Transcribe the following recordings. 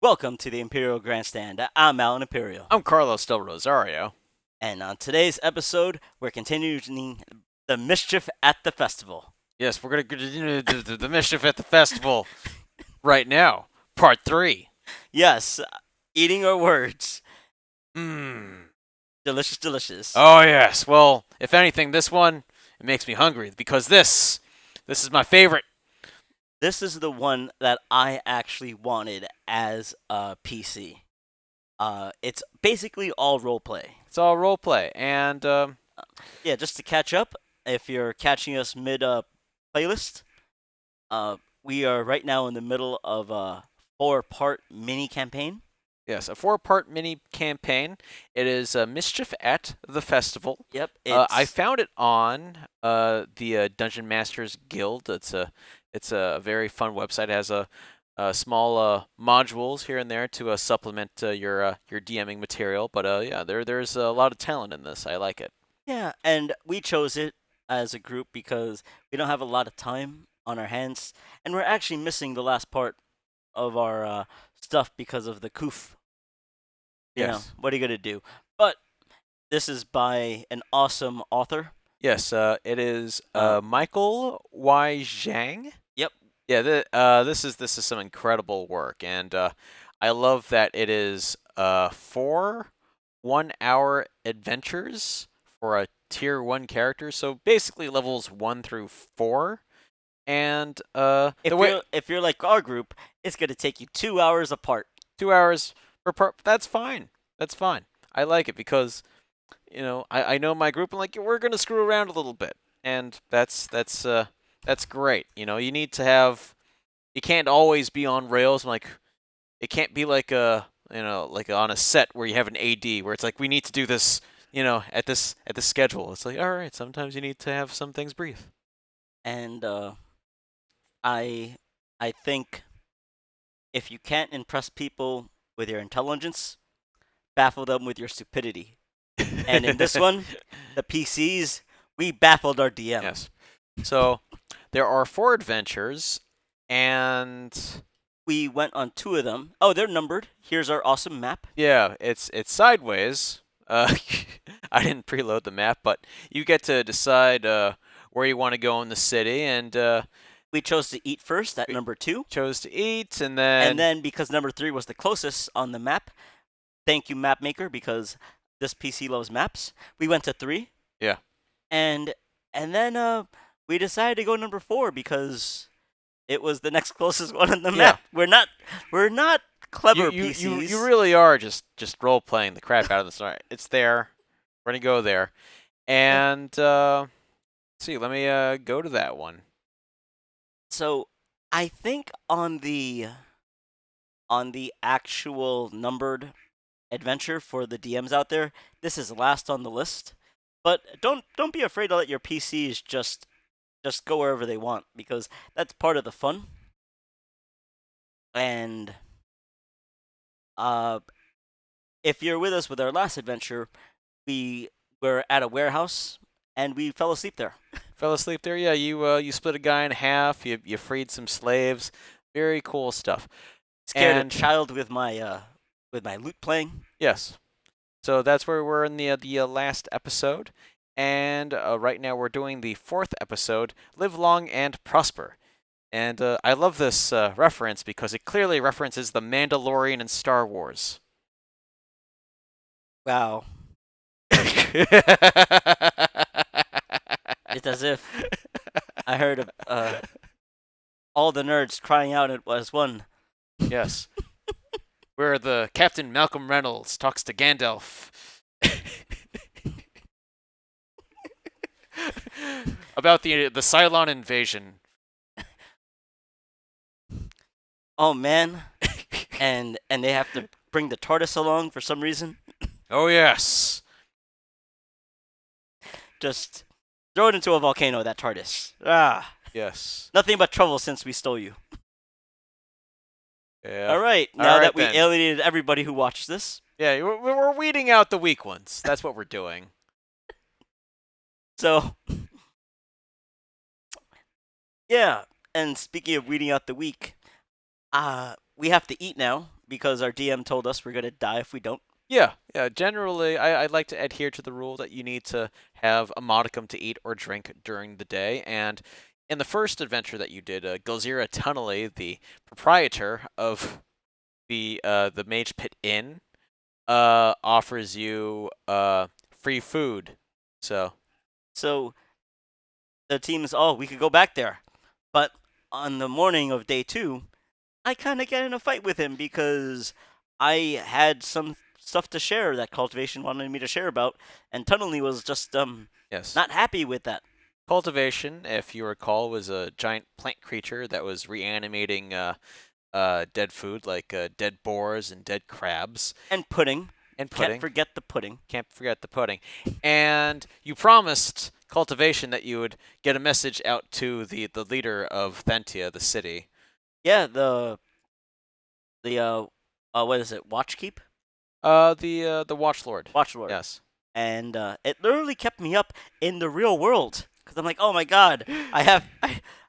Welcome to the Imperial Grandstand. I'm Alan Imperial. I'm Carlos Del Rosario. And on today's episode, we're continuing the mischief at the festival. Yes, we're going to continue the mischief at the festival right now. Part 3. Yes, eating our words. Mmm. Delicious, delicious. Oh, yes. Well, if anything, this one, it makes me hungry because this is my favorite. This is the one that I actually wanted as a PC. It's basically all roleplay. It's all roleplay. And, Yeah, just to catch up, if you're catching us mid playlist, we are right now in the middle of a 4-part mini campaign. yes, a 4-part mini campaign. It is Mischief at the Festival. Yep, I found it on the Dungeon Masters Guild. It's a very fun website. It has a small modules here and there to supplement your DMing material. But yeah, there's a lot of talent in this. I like it. Yeah, and we chose it as a group because we don't have a lot of time on our hands, and we're actually missing the last part of our stuff because of the coof. You know, Yes. what are you gonna do? But this is by an awesome author. Yes, it is Uh, Michael Y. Zhang. Yep. Yeah, this is some incredible work, and I love that it is 4 1-hour adventures for a tier 1 character. So basically levels 1 through 4, and If you're like our group, it's gonna take you 2 hours apart. 2 hours per part. That's fine. That's fine. I like it because I know my group, and like we're gonna screw around a little bit, and that's great. You need to have. You can't always be on rails. Like it can't be like like on a set where you have an AD where it's like we need to do this. At this schedule. It's like all right. Sometimes you need to have some things breathe. And I I think if you can't impress people with your intelligence, baffle them with your stupidity. And in this one, the PCs, we baffled our DM. Yes. So there are 4 adventures, and We went on 2 of them. Oh, they're numbered. Here's our awesome map. yeah, it's sideways. I didn't preload the map, but you get to decide where you want to go in the city, and We chose to eat first at we number 2. chose to eat, and And then then because number 3 was the closest on the map, thank you, map maker, because this PC loves maps. We went to 3. yeah, And then we decided to go number 4 because it was the next closest one on the yeah. map. We're not clever You PCs. really are just role playing the crap out of this. All right, it's there. We're gonna go there, and let's see. Let me go to that one. So I think on the actual numbered adventure for the DMs out there, this is last on the list. But don't be afraid to let your PCs just go wherever they want because that's part of the fun. And uh, if you're with us with our last adventure, we were at a warehouse and we fell asleep there. Fell asleep there. Yeah, you split a guy in half. You freed some slaves. Very cool stuff. Scared And a child with my lute playing. yes, so that's where we're in the last episode, and right now we're doing the 4th episode, Live Long and Prosper. And I love this reference because it clearly references The Mandalorian and Star Wars. Wow. It's as if I heard all the nerds crying out it was one. Yes, where the Captain Malcolm Reynolds talks to Gandalf about the Cylon invasion. Oh man. And they have to bring the TARDIS along for some reason. Oh yes. Just throw it into a volcano, that TARDIS. Ah. Yes. Nothing but trouble since we stole you. Yeah. All right. All Now right, that we then. alienated everybody who watched this. Yeah, we're weeding out the weak ones. That's what we're doing. So yeah, and speaking of weeding out the weak, we have to eat now because our DM told us we're gonna die if we don't. Yeah, yeah. Generally, I like to adhere to the rule that you need to have a modicum to eat or drink during the day. And in the first adventure that you did, Gulzira Tunnelly, the proprietor of the Mage Pit Inn, offers you free food. So So the team's, oh, we could go back there, but on the morning of day two, I kind of get in a fight with him because I had some stuff to share that cultivation wanted me to share about, and Tunnelly was just yes, not happy with that. cultivation, if you recall, was a giant plant creature that was reanimating dead food like dead boars and dead crabs And pudding, and can't pudding. forget the pudding. Can't forget the pudding. And you promised cultivation that you would get a message out to the leader of Thentia, the city. Yeah, the what is it? Watchkeep, The Watchlord. Watchlord, Yes. and it literally kept me up in the real world because I'm like, oh my god, I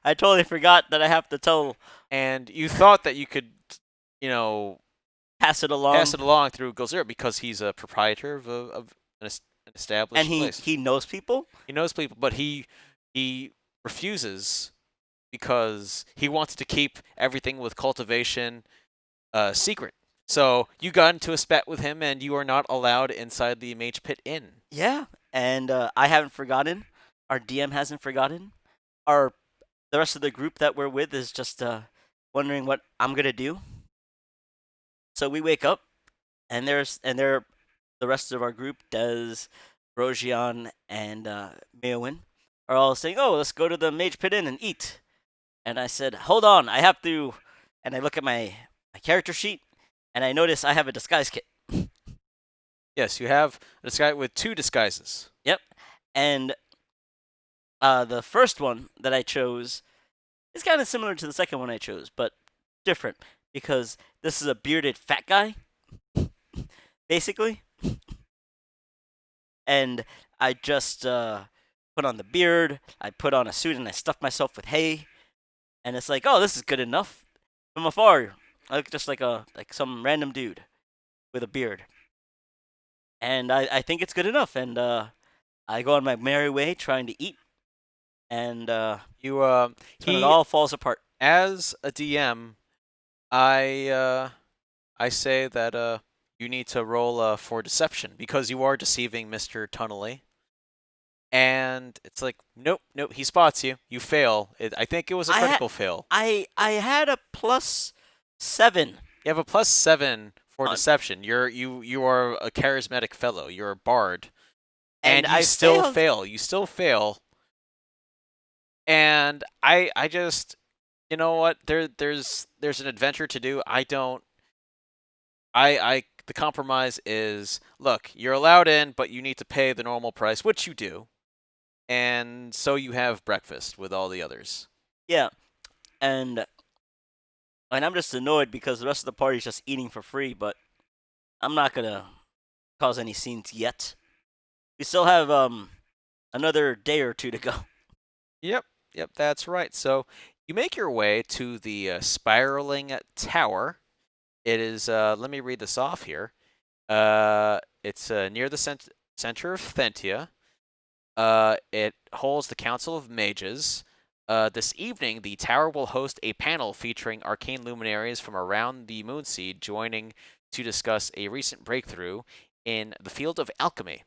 totally forgot that I have to tell And you thought that you could, you know, pass it pass along, it along through Gulzira because he's a proprietor of an and established he place. he knows people. He knows people, but he refuses because he wants to keep everything with cultivation secret. So you got into a spat with him, and you are not allowed inside the Mage Pit Inn. Yeah, and I haven't forgotten. Our DM hasn't forgotten. Our the rest of the group that we're with is just wondering what I'm gonna do. So we wake up, and there the rest of our group, Des, Rojian, and Meowin, are all saying, "Oh, let's go to the Mage Pit Inn and eat." And I said, "Hold on, I have to." And I look at my character sheet, and I notice I have a disguise kit. Yes, you have a disguise with two disguises. Yep, and the first one that I chose is kind of similar to the second one I chose, but different because this is a bearded fat guy, basically, and I just put on the beard, I put on a suit, and I stuffed myself with hay, and it's like, oh, this is good enough. From afar, I look just like some random dude with a beard, and I think it's good enough, and I go on my merry way trying to eat, and You that's when it he all falls apart. as a DM, I say that you need to roll for deception because you are deceiving Mr. Tunnelly. And it's like, nope, nope, he spots you. You fail. I think it was a I had critical fail. I had a +7. You have a +7 for On, deception. You are a charismatic fellow. You're a bard, and and you I still failed. fail. You still fail. And I just, you know what? There's an adventure to do. I don't. I the compromise is, look, you're allowed in, but you need to pay the normal price, which you do, and so you have breakfast with all the others. Yeah, and I'm just annoyed because the rest of the party's just eating for free. But I'm not gonna cause any scenes yet. We still have another day or two to go. Yep, yep, that's right. So you make your way to the spiraling tower. It is. Let me read this off here. It's near the center of Thentia. It holds the Council of Mages. This evening, the tower will host a panel featuring arcane luminaries from around the Moonseed joining to discuss a recent breakthrough in the field of alchemy.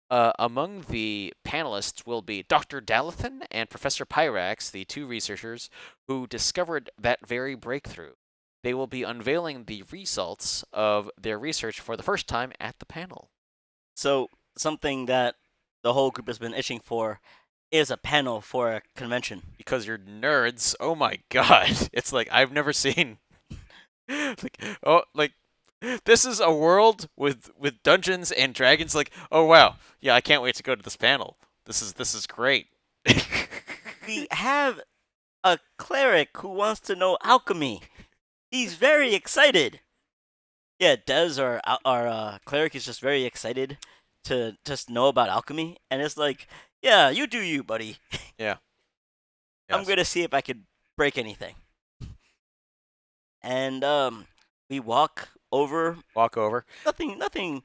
Among the panelists will be Dr. Dalathan and Professor Pyrax, the two researchers who discovered that very breakthrough. They will be unveiling the results of their research for the first time at the panel. So something that the whole group has been itching for is a panel for a convention. Because you're nerds, oh my god. It's like I've never seen like this is a world with Dungeons and Dragons. Like, oh wow, yeah, I can't wait to go to this panel. This is great. We have a cleric who wants to know alchemy. He's very excited. Yeah, Des, our cleric, is just very excited to just know about alchemy, and it's like, yeah, you do you, buddy. Yeah. I'm Yes. gonna see if I could break anything. And We walk over. Walk over. Nothing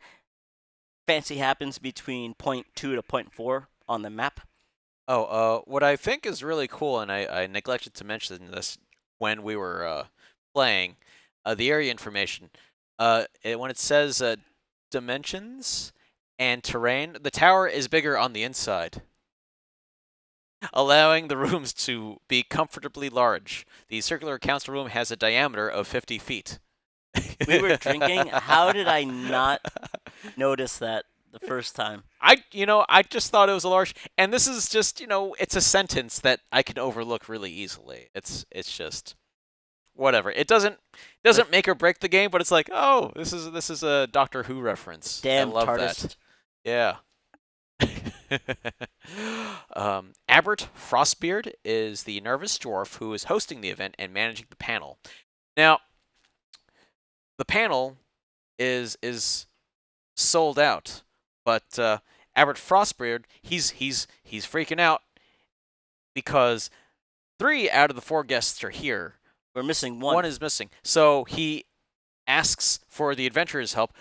fancy happens between point 2 to point 4 on the map. Oh, what I think is really cool, and I neglected to mention this when we were playing, the area information. When it says dimensions and terrain, the tower is bigger on the inside, allowing the rooms to be comfortably large. The circular council room has a diameter of 50 feet. We were drinking. How did I not notice that the first time? I just thought it was a large, and this is just, it's a sentence that I can overlook really easily. It's just whatever. It doesn't make or break the game, but it's like, oh, this is a Doctor Who reference. I Damn love that. TARDIS. Yeah. Albert Frostbeard is the nervous dwarf who is hosting the event and managing the panel. Now, the panel is sold out, but Albert Frostbeard he's freaking out because 3 out of the 4 guests are here. We're missing one. One is missing, so he asks for the adventurers' help.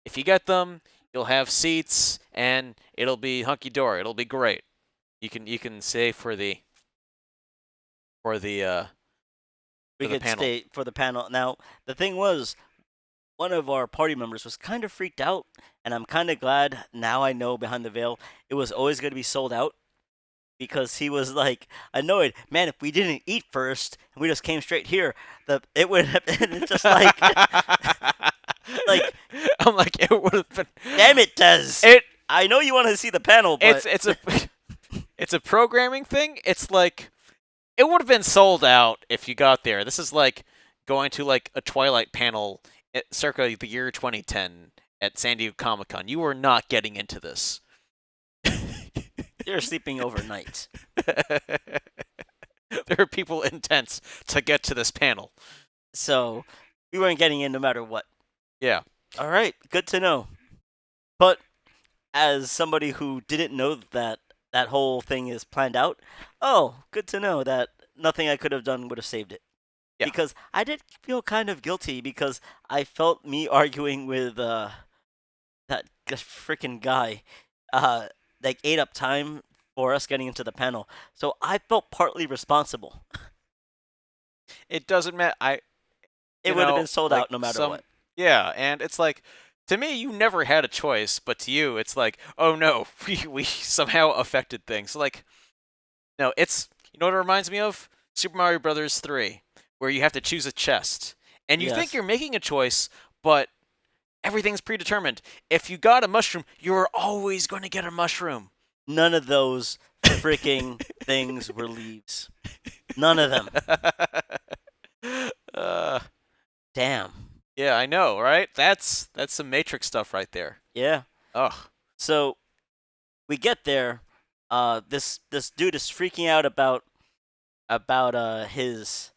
If you get them, you'll have seats, and it'll be hunky dory. It'll be great. You can stay for the for the uh We for the could panel. stay for the panel. Now, the thing was, one of our party members was kind of freaked out, and I'm kind of glad now I know behind the veil it was always going to be sold out because he was like annoyed. Man, if we didn't eat first and we just came straight here, it would have been just like I'm like, it would have been. damn it, Des. It I know you want to see the panel, but it's a programming thing. It's like it would have been sold out if you got there. This is like going to like a Twilight panel at circa the year 2010 at San Diego Comic-Con. You were not getting into this. you're sleeping overnight. There are people intense to get to this panel. So we weren't getting in no matter what. Yeah. All right, good to know. But as somebody who didn't know that that whole thing is planned out, oh, good to know that nothing I could have done would have saved it. Yeah. Because I did feel kind of guilty because I felt me arguing with that freaking guy like ate up time for us getting into the panel. So I felt partly responsible. It doesn't matter. It would have been sold like out no matter what. Yeah, and it's like, to me, you never had a choice, but to you, it's like, oh no, we somehow affected things. Like, no, you know what it reminds me of? Super Mario Brothers 3, where you have to choose a chest, and you think Yes. you're making a choice, but everything's predetermined. If you got a mushroom, you're always going to get a mushroom. None of those freaking things were leaves. None of them. uh, Damn. yeah, I know, right? That's some Matrix stuff right there. Yeah. Ugh. So we get there. This dude is freaking out about his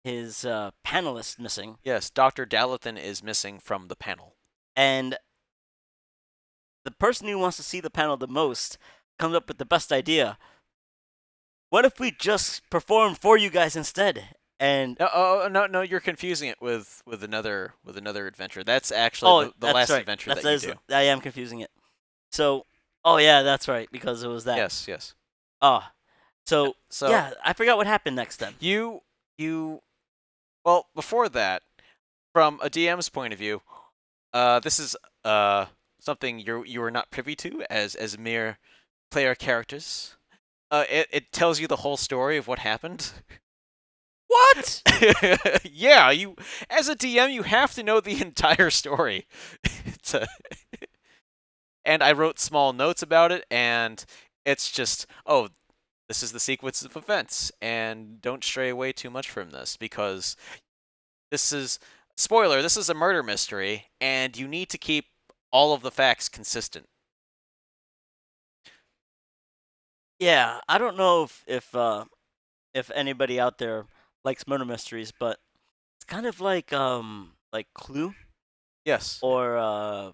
panelist missing, Yes, Dr. Dalathan is missing from the panel. and the person who wants to see the panel the most comes up with the best idea. What if we just perform for you guys instead? And No, no, you're confusing it with another adventure. That's actually the that's last right. adventure That's that you do. I am confusing it. So, oh yeah, that's right because it was that. Yes, yes. Oh, so So yeah, I forgot what happened next then. you well, before that, from a DM's point of view, this is something you are not privy to as mere player characters. It tells you the whole story of what happened. What? Yeah, you as a DM you have to know the entire story. It's and I wrote small notes about it, and it's just, oh, this is the sequence of events, and don't stray away too much from this because this is spoiler. This is a murder mystery, and you need to keep all of the facts consistent. Yeah, I don't know if anybody out there likes murder mysteries, but it's kind of like Clue Yes. or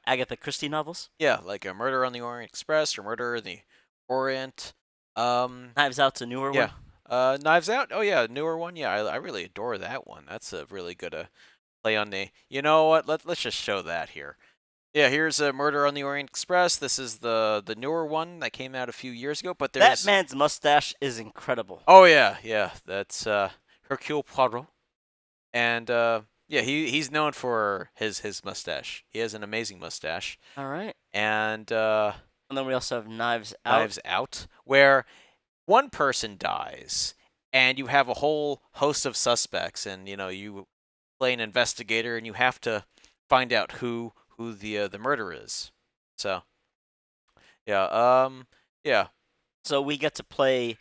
Agatha Christie novels. Yeah, like a Murder on the Orient Express or Murder in the Orient. Knives Out's a newer Yeah. one. Knives Out. Oh yeah, newer one. Yeah, I really adore that one. That's a really good play on the. You know what? Let's just show that here. Yeah, here's a Murder on the Orient Express. This is the newer one that came out a few years ago. But That there's. man's mustache is incredible. Oh yeah, yeah. That's Hercule Poirot, and yeah, he's known for his mustache. He has an amazing mustache, All right. and And then we also have Knives Out. Knives Out, where one person dies, and you have a whole host of suspects, and you play an investigator, and you have to find out who the murderer is. So yeah, yeah, So we get to play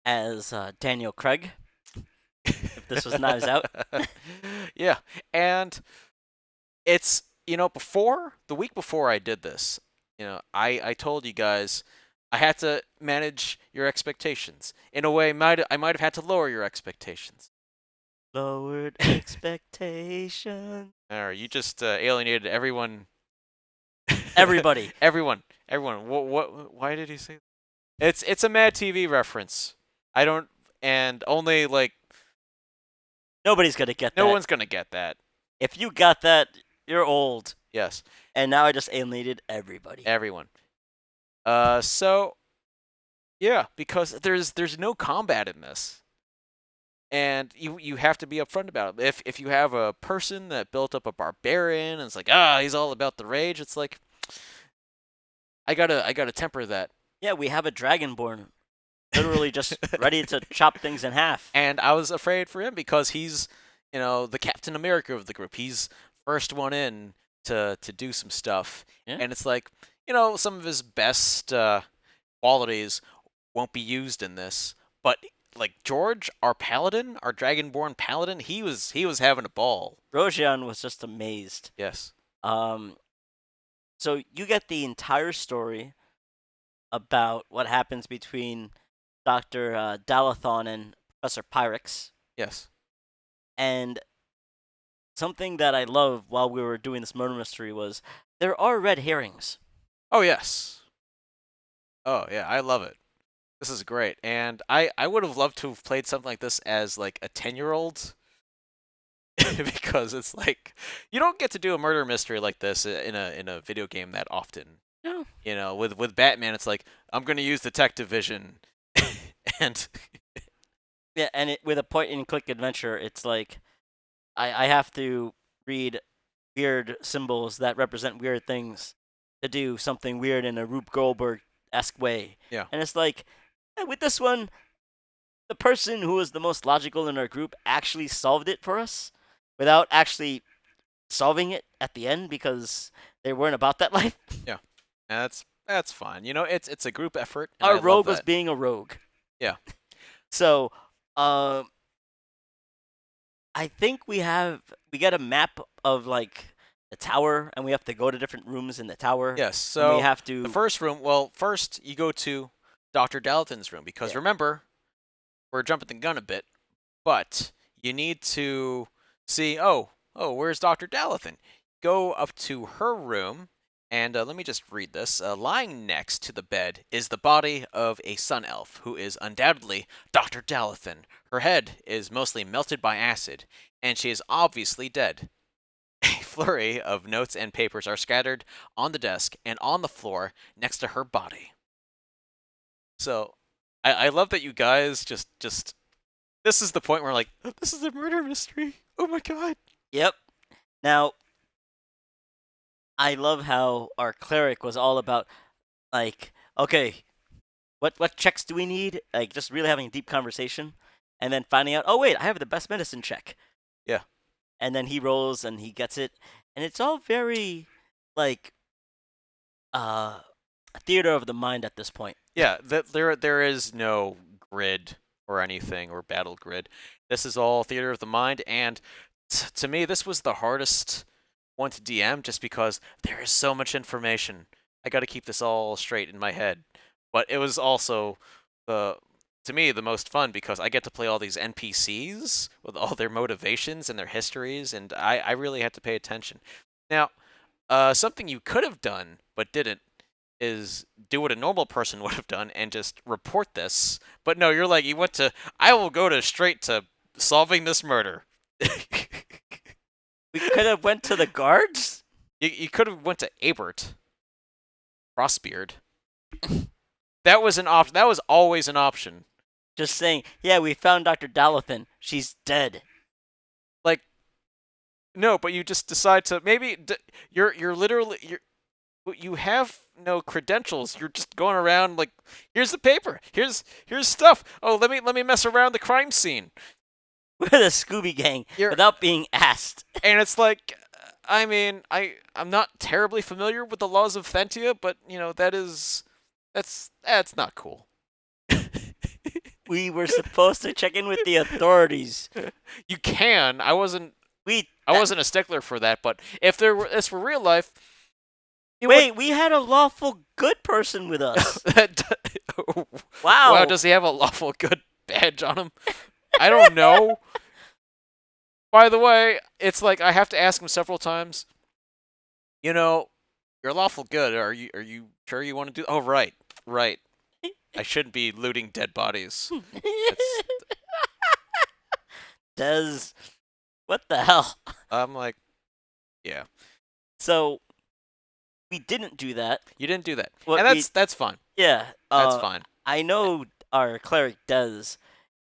as Daniel Craig. If this was Knives Out. yeah, and it's before the week before I did this, I told you guys I had to manage your expectations in a way. I might have had to lower your expectations. Lowered expectation. All right, you just alienated everyone. Everybody. everyone. What? Why did he say? That? It's a Mad TV reference. I don't, and only like Nobody's gonna get no that. one's gonna get that. If you got that, you're old. Yes, And now I just alienated everybody. everyone. So yeah, because there's no combat in this, and you have to be upfront about it. If you have a person that built up a barbarian and it's like he's all about the rage, it's like I gotta temper that. Yeah, we have a dragonborn, literally just ready to chop things in half. And I was afraid for him because he's the Captain America of the group. He's first one in to do some stuff, Yeah. and it's like some of his best qualities won't be used in this, but like George, our paladin, our dragonborn paladin, he was having a ball. Rojan was just amazed. Yes. Um, so you get the entire story about what happens between Dr. Dalathon and Professor Pyrex. Yes. And something that I love while we were doing this murder mystery was there are red herrings. Oh yes. Oh yeah, I love it. This is great, and I would have loved to have played something like this as like a 10-year-old. Because it's like you don't get to do a murder mystery like this in a video game that often. No. With Batman, it's like I'm gonna use detective vision, and Yeah, and with a point and click adventure, it's like I have to read weird symbols that represent weird things to do something weird in a Rube Goldberg-esque way. yeah, And it's like, with this one, the person who was the most logical in our group actually solved it for us without actually solving it at the end because they weren't about that life. yeah, that's fine. It's a group effort, and I Our love rogue was that. being a rogue. Yeah. So, I think we get a map of like the tower, and we have to go to different rooms in the tower. Yes. And So we have to. the first room. Well, first you go to Dr. Dalton's room because Yeah. remember we're jumping the gun a bit, but you need to see. Oh, where's Dr. Dalton? Go up to her room, and let me just read this. Lying next to the bed is the body of a sun elf who is undoubtedly Dr. Dalton. Her head is mostly melted by acid, and she is obviously dead. A flurry of notes and papers are scattered on the desk and on the floor next to her body. So, I love that you guys just this is the point where like this is a murder mystery. Oh my god. Yep. Now, I love how our cleric was all about like, okay, what checks do we need? Like, just really having a deep conversation, and then finding out, oh wait, I have the best medicine check. Yeah. And then he rolls and he gets it, and it's all very like a theater of the mind at this point. Yeah, there is no grid or anything or battle grid. This is all theater of the mind, and to me, this was the hardest one to DM just because there is so much information. I got to keep this all straight in my head. But it was also the to me the most fun because I get to play all these NPCs with all their motivations and their histories, and I really had to pay attention. Now, something you could have done but didn't is do what a normal person would have done and just report this. But no, you're like you went to I will go to straight to solving this murder. We could have went to the guards. You could have went to Abert Crossbeard. That was an option. That was always an option. Just saying, yeah, we found Dr. Dalathan. She's dead. Like, no, but you just decide to maybe you're literally you have no credentials. You're just going around like, here's the paper. Here's stuff. Oh, let me mess around the crime scene. We're the Scooby Gang You're without being asked. and it's like, I mean, I'm not terribly familiar with the laws of Thentia, but that's not cool. We were supposed to check in with the authorities. You can. We I wasn't a stickler for that, but if this were real life, you wait. We had a lawful good person with us. that Wow. wow, does he have a lawful good badge on him? I don't know. By the way, it's like I have to ask him several times. You're lawful good. Are you sure you want to do? Oh, right, right. I shouldn't be looting dead bodies. It's, Des, what the hell? I'm like, yeah, So we didn't do that. you didn't do that, What and we that's fine. yeah. That's fine. I know our cleric Des.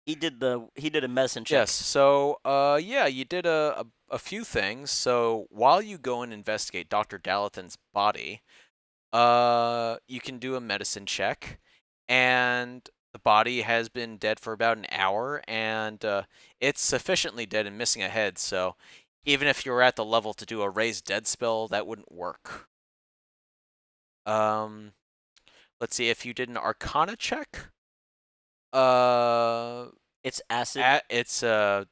He did a medicine check. Yes. So, yeah, you did a few things. So while you go and investigate Dr. Dalathan's body, you can do a medicine check, and the body has been dead for about an hour, and it's sufficiently dead and missing a head. So even if you were at the level to do a raised dead spell, that wouldn't work. Um, let's see if you did an Arcana check. It's acid. It's Dr.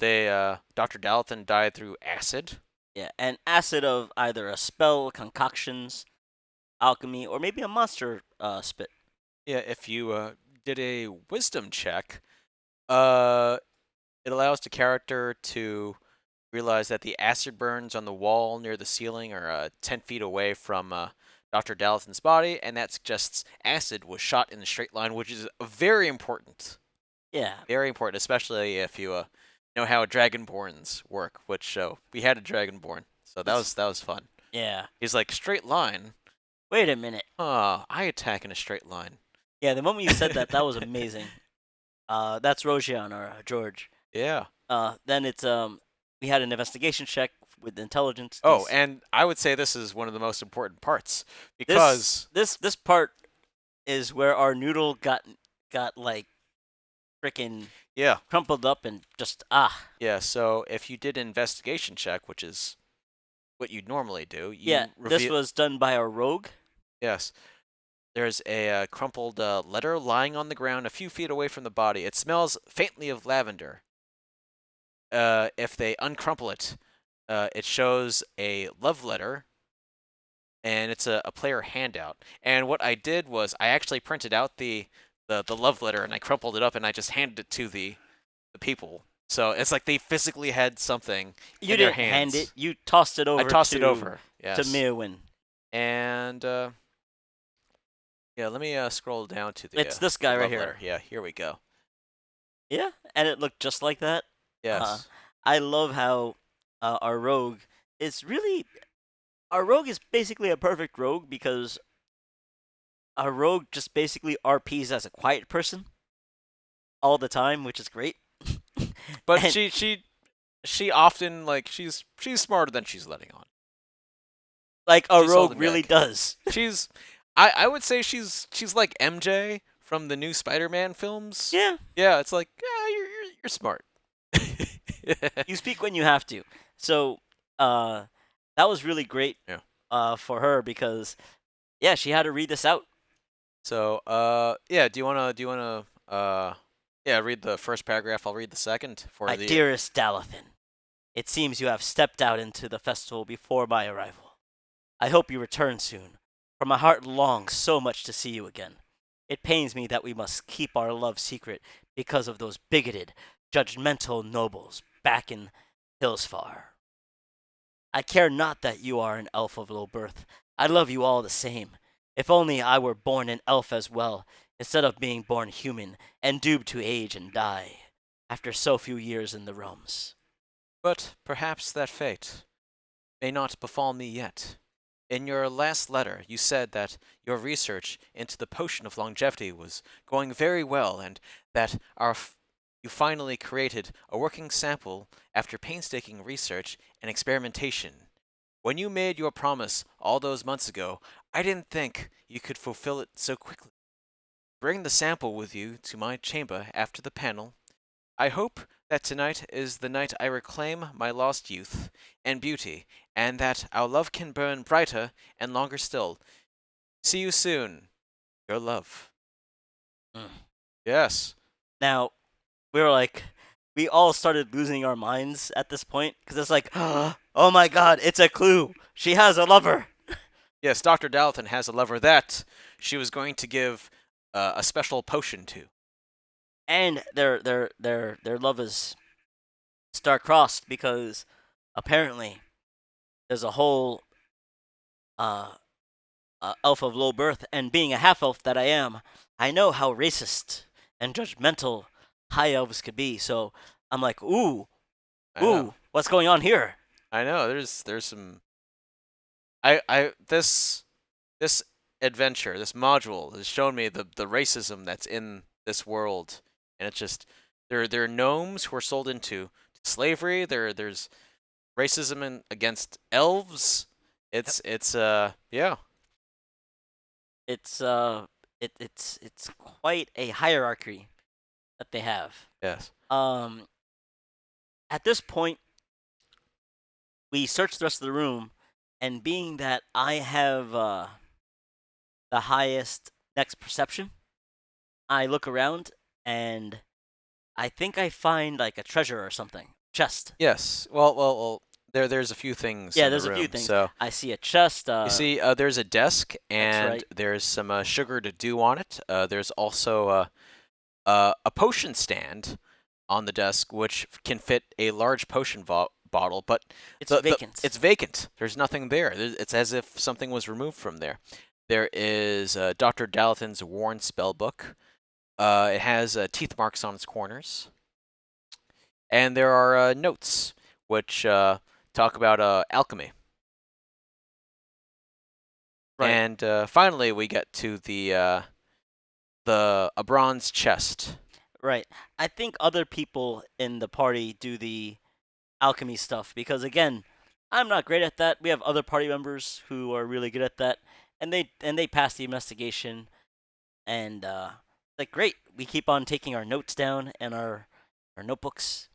Dalathan died through acid. Yeah, and acid of either a spell, concoctions, alchemy, or maybe a monster spit. Yeah, if you did a wisdom check, uh, it allows the character to realize that the acid burns on the wall near the ceiling are 10 feet away from Dr. Dalathan's body, and that suggests acid was shot in a straight line, which is very important. Yeah. Very important, especially if you know how Dragonborns work, which we had a Dragonborn, so that was fun. Yeah. He's like, straight line? Wait a minute. I attack in a straight line. Yeah, the moment you said that, that was amazing. That's Rojian or George. Yeah. Then it's we had an investigation check with intelligence. Oh, and I would say this is one of the most important parts this because this part is where our noodle got like freaking yeah, crumpled up and just yeah. So if you did an investigation check, which is what you'd normally do, yeah. This was done by our rogue. yes. There's a crumpled letter lying on the ground a few feet away from the body. It smells faintly of lavender. If they uncrumple it, it shows a love letter, and it's a player handout. And what I did was I actually printed out the love letter, and I crumpled it up, and I just handed it to the people. So it's like they physically had something You in their didn't hands. hand it. You tossed it over. I tossed it over. Yes. To Mirwin. And yeah, let me scroll down to the. It's this guy the right love here. letter. Yeah, here we go. Yeah, and it looked just like that. Yes. I love how our rogue is really. Our rogue is basically a perfect rogue because our rogue just basically RPs as a quiet person all the time, which is great. But and, she often she's smarter than she's letting on. like a She's rogue holding really back. does. She's I would say she's like MJ from the new Spider-Man films. Yeah. Yeah, it's like, yeah, you're smart. You speak when you have to. So that was really great for her because yeah, she had to read this out. So yeah, do you wanna yeah, read the first paragraph, I'll read the second for My dearest Dalathan, it seems you have stepped out into the festival before my arrival. I hope you return soon, for my heart longs so much to see you again. It pains me that we must keep our love secret because of those bigoted, judgmental nobles back in Hillsfar. I care not that you are an elf of low birth. I love you all the same. If only I were born an elf as well, instead of being born human and doomed to age and die after so few years in the realms. But perhaps that fate may not befall me yet. In your last letter, you said that your research into the potion of longevity was going very well and that you finally created a working sample after painstaking research and experimentation. When you made your promise all those months ago, I didn't think you could fulfill it so quickly. Bring the sample with you to my chamber after the panel. I hope that tonight is the night I reclaim my lost youth and beauty, and that our love can burn brighter and longer still. See you soon. Your love. Mm. Yes. Now, we were like, we all started losing our minds at this point because it's like, oh my god, it's a clue. She has a lover. Yes, Dr. Dalton has a lover that she was going to give a special potion to. And their love is star-crossed because apparently there's a whole uh, elf of low birth, and being a half elf that I am, I know how racist and judgmental high elves could be. So I'm like, I know. ooh, what's going on here? I know. There's some this adventure, this module has shown me the racism that's in this world, and it's just there are gnomes who are sold into slavery. There's racism against elves. Yep. It's yeah. It's it's quite a hierarchy that they have. Yes. Um, at this point, we search the rest of the room, and being that I have the highest next perception, I look around and I think I find like a treasure or something. Chest. Yes. Well. There's a few things Yeah, in the there's a few room. things. So I see a chest. you see, there's a desk That's and right. there's some sugar to do on it. There's also a potion stand on the desk, which can fit a large potion bottle, but It's vacant. it's vacant. There's nothing there. It's as if something was removed from there. There is Dr. Dalton's worn spell book. It has teeth marks on its corners, and there are notes which talk about alchemy. Right. And finally, we get to the a bronze chest. Right. I think other people in the party do the alchemy stuff because again, I'm not great at that. We have other party members who are really good at that, and they pass the investigation. And like great, we keep on taking our notes down and our notebooks.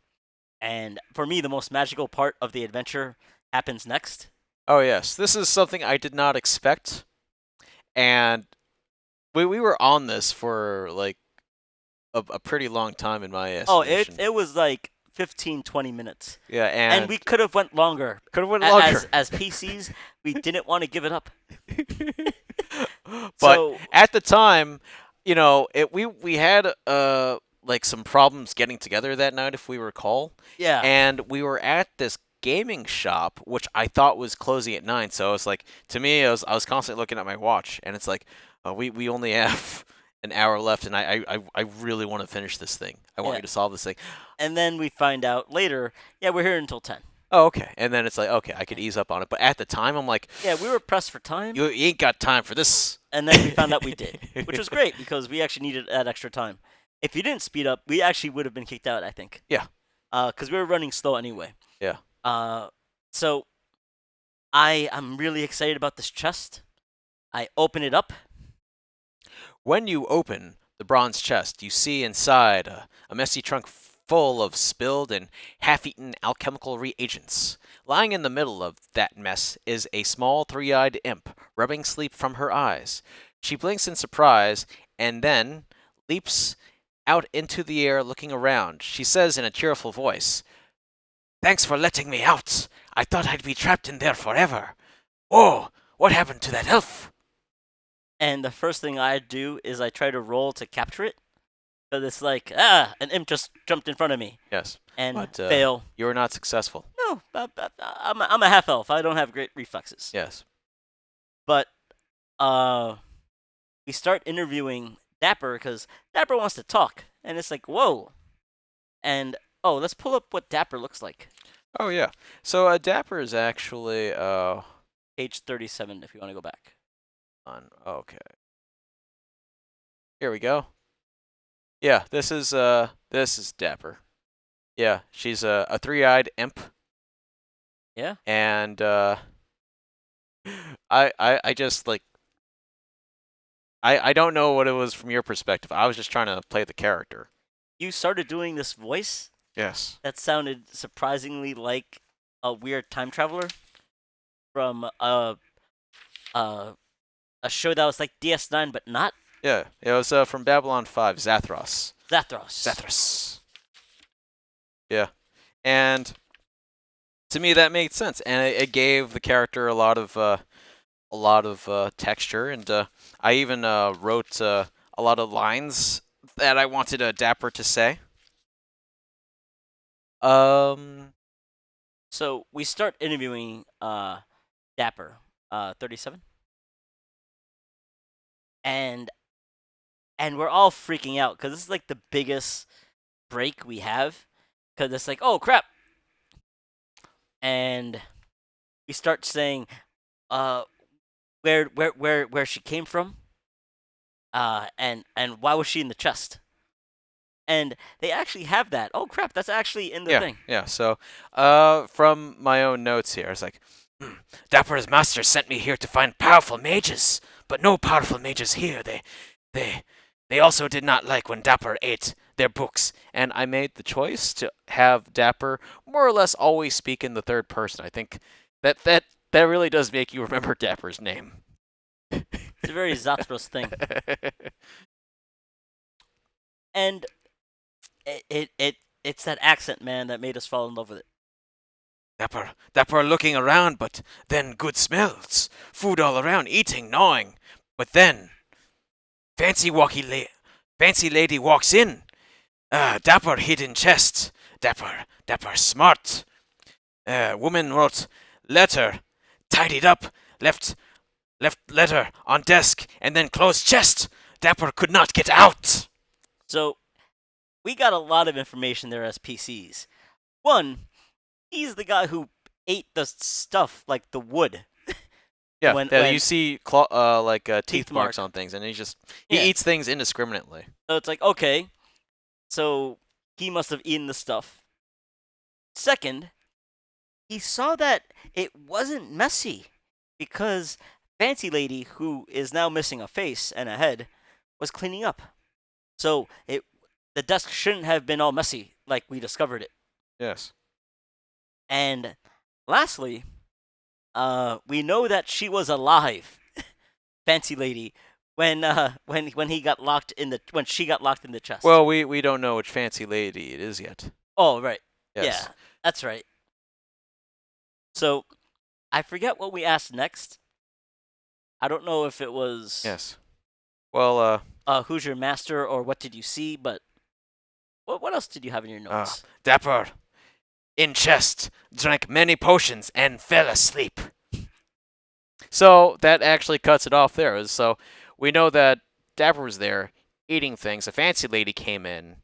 And for me, the most magical part of the adventure happens next. Oh yes, this is something I did not expect, and we were on this for like a pretty long time in my Oh, it estimation. it was like 15, 20 minutes. Yeah, And and we could have went longer. could have went longer. As PCs, we didn't want to give it up. But So, at the time, we had like some problems getting together that night, if we recall, yeah. and we were at this gaming shop, which I thought was closing at 9. So it's like to me, I was constantly looking at my watch, and it's like we only have an hour left, and I really want to finish this thing. I want Yeah. you to solve this thing. And then we find out later, yeah, we're here until 10. Oh, okay. And then it's like, okay, I could ease up on it. But at the time, I'm like, Yeah, we were pressed for time. you ain't got time for this. And then we found out we did, which was great because we actually needed that extra time. If you didn't speed up, we actually would have been kicked out, I think. Yeah. Because we were running slow anyway. Yeah. Uh, so I'm really excited about this chest. I open it up. When you open the bronze chest, you see inside a messy trunk full of spilled and half eaten alchemical reagents. Lying in the middle of that mess is a small three eyed imp, rubbing sleep from her eyes. She blinks in surprise and then leaps out into the air looking around. She says in a cheerful voice, "Thanks for letting me out. I thought I'd be trapped in there forever. Oh, what happened to that elf?" And the first thing I do is I try to roll to capture it. Because it's like, an imp just jumped in front of me. Yes, And but fail. you were not successful. No, I'm a half elf. I don't have great reflexes. Yes. But we start interviewing Dapper because Dapper wants to talk. And it's like, whoa. And, oh, let's pull up what Dapper looks like. Oh yeah. So Dapper is actually Page 37, if you want to go back. on. Okay. Here we go. Yeah, this is Dapper. Yeah, she's a three-eyed imp, Yeah. and I just like I don't know what it was from your perspective. I was just trying to play the character. You started doing this voice Yes. that sounded surprisingly like a weird time traveler from uh, a show that was like DS9, but not Yeah, it was from Babylon 5, Zathros. Zathros. Zathros. Yeah, and to me that made sense, and it gave the character a lot of texture, and I even wrote a lot of lines that I wanted Dapper to say. Um, So we start interviewing Dapper, 37, and we're all freaking out because this is like the biggest break we have. Because it's like, oh crap, and we start saying, uh, where she came from, and why was she in the chest? And they actually have that. Oh crap, that's actually in the yeah, thing. yeah. So, from my own notes here, it's like, Dapper's master sent me here to find powerful mages, but no powerful mages here. They, they also did not like when Dapper ate their books, and I made the choice to have Dapper more or less always speak in the third person. I think that really does make you remember Dapper's name. It's a very Zathros thing, and it's that accent, man, that made us fall in love with it. Dapper looking around, but then good smells. Food all around, eating, gnawing. But then, fancy fancy lady walks in. Dapper hidden chest. Dapper smart. Woman wrote letter, tidied up, left letter on desk, and then closed chest. Dapper could not get out. So we got a lot of information there as PCs. One, he's the guy who ate the stuff like the wood Yeah, when you see like teeth teeth marks mark. on things, and he Yeah. eats things indiscriminately. So it's like, okay, so he must have eaten the stuff. Second, he saw that it wasn't messy because Fancy Lady, who is now missing a face and a head, was cleaning up. So the desk shouldn't have been all messy like we discovered it. Yes. And lastly, we know that she was alive, Fancy Lady, when he got locked in the when she got locked in the chest. Well, we don't know which fancy lady it is yet. Oh right, yeah, Yes. that's right. So I forget what we asked next. I don't know if it was Yes. Well, who's your master or what did you see, but what else did you have in your notes? Dapper in chest drank many potions and fell asleep. So that actually cuts it off there. So we know that Dapper was there eating things. A fancy lady came in,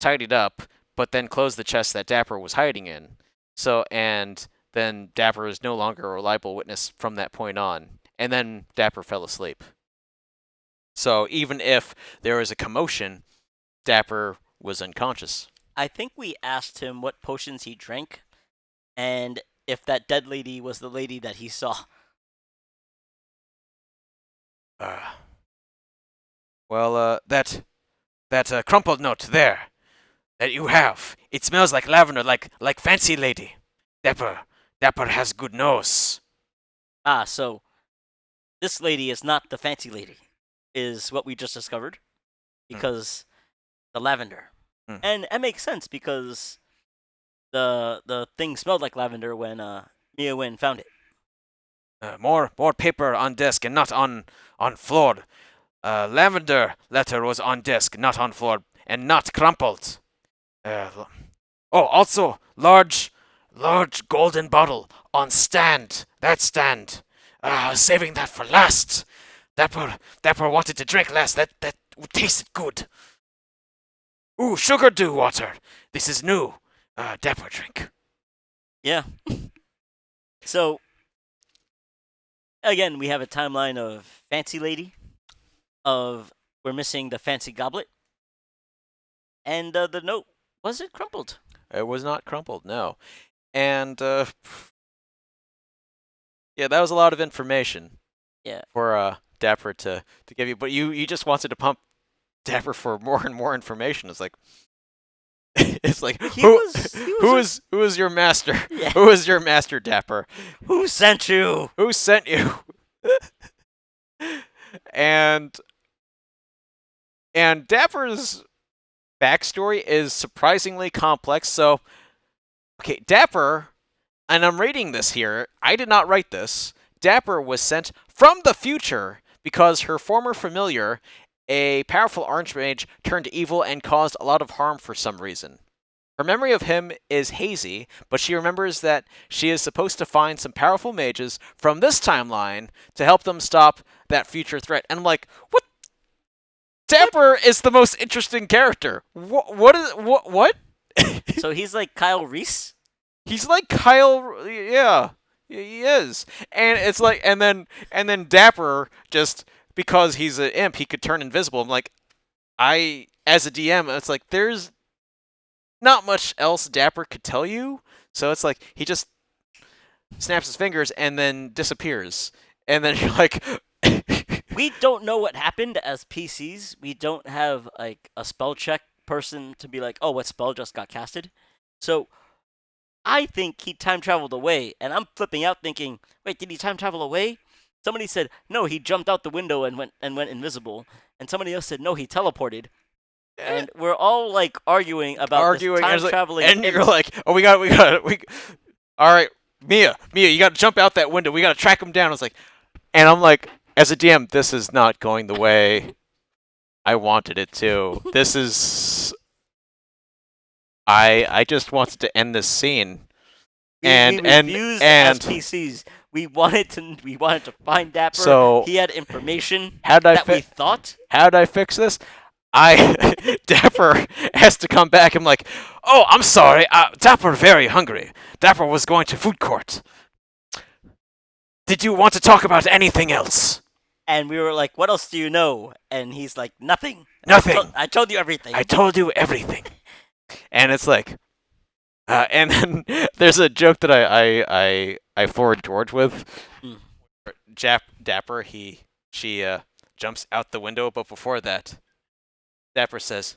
tidied up, but then closed the chest that Dapper was hiding in. So and then Dapper is no longer a reliable witness from that point on. And then Dapper fell asleep. So even if there was a commotion, Dapper was unconscious. I think we asked him what potions he drank, and if that dead lady was the lady that he saw. Uh, well, that crumpled note there that you have, it smells like lavender, like fancy lady. Dapper has good nose. Ah, so this lady is not the fancy lady, is what we just discovered, Hmm. because the lavender, Hmm. and it makes sense because the thing smelled like lavender when Mia Win found it. More paper on desk and not on floor. Lavender letter was on desk, not on floor, and not crumpled. Also large golden bottle on stand. That stand. Saving that for last. Dapper wanted to drink last. That tasted good. Ooh, sugar dew water. This is new. Dapper drink. Yeah. So again, we have a timeline of Fancy Lady, of we're missing the fancy goblet, and the note was it crumpled? It was not crumpled, no. And yeah, that was a lot of information Yeah. for Dapper to give you, but you just wanted to pump Dapper for more and more information. It's like it's like He was he was a, who is your master? yeah. Who is your master, Dapper? Who sent you? Who sent you? and and Dapper's backstory is surprisingly complex. So, okay, Dapper, and I'm reading this here. I did not write this. Dapper was sent from the future because her former familiar, a powerful orange mage, turned evil and caused a lot of harm for some reason. Her memory of him is hazy, but she remembers that she is supposed to find some powerful mages from this timeline to help them stop that future threat. And I'm like, what? Dapper is the most interesting character. What is what? So he's like Kyle Reese. He's like Kyle. Yeah, he is. And it's like, and then Dapper, just because he's an imp, he could turn invisible. I'm like, as a DM, it's like there's not much else Dapper could tell you. So it's like he just snaps his fingers and then disappears. And then you're like, We don't know what happened as PCs. We don't have like a spell check person to be like, oh, what spell just got casted? So I think he time traveled away, and I'm flipping out thinking, wait, did he time travel away? Somebody said, no, he jumped out the window and went invisible. And somebody else said, no, he teleported. And we're all like arguing about this arguing, time and, traveling. and you're like, oh, we got it. All right, Mia, you got to jump out that window. We got to track him down. I was like, and I'm like, as a DM, this is not going the way I wanted it to. This is, I just wanted to end this scene. We refused as And PCs. We wanted to find Dapper. So he had information how did I that we thought. how did I fix this? Dapper has to come back. I'm like, oh, I'm sorry. Dapper very hungry. Dapper was going to food court. Did you want to talk about anything else? And we were like, what else do you know? And he's like, nothing. Nothing. I told you everything. I told you everything. And it's like, and then there's a joke that I forward George with. Mm. Dapper, she jumps out the window, but before that, Dapper says,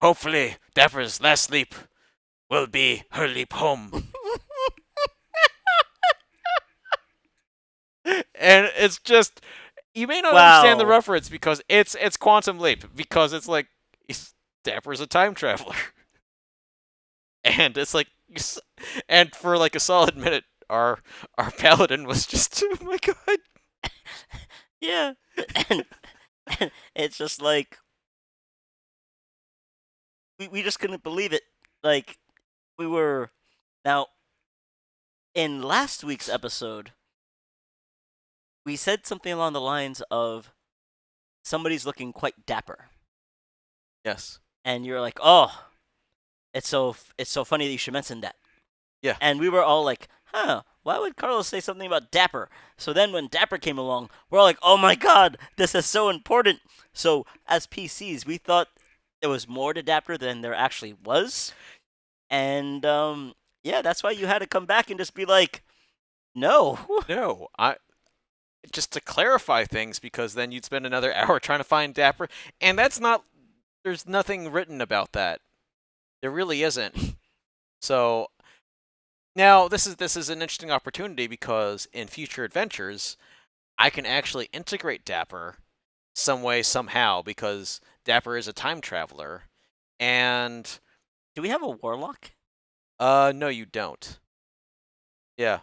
hopefully Dapper's last leap will be her leap home. And it's just, you may not understand the Wow. reference because it's Quantum Leap, because it's like Dapper's a time traveler. And it's like, and for like a solid minute, our paladin was just, oh my god. Yeah. and, and it's just like, we just couldn't believe it. Like, we were. Now, in last week's episode, we said something along the lines of somebody's looking quite dapper. Yes. And you're like, oh, it's so funny that you should mention that. Yeah. And we were all like, huh, why would Carlos say something about Dapper? So then when Dapper came along, we're all like, oh my god, this is so important. So as PCs, we thought there was more to Dapper than there actually was. And yeah, that's why you had to come back and just be like, no. No, just to clarify things, because then you'd spend another hour trying to find Dapper, and that's not. There's nothing written about that. There really isn't. So now this is an interesting opportunity, because in future adventures, I can actually integrate Dapper some way, somehow, because Dapper is a time traveler, and Do we have a warlock? no, you don't. Yeah,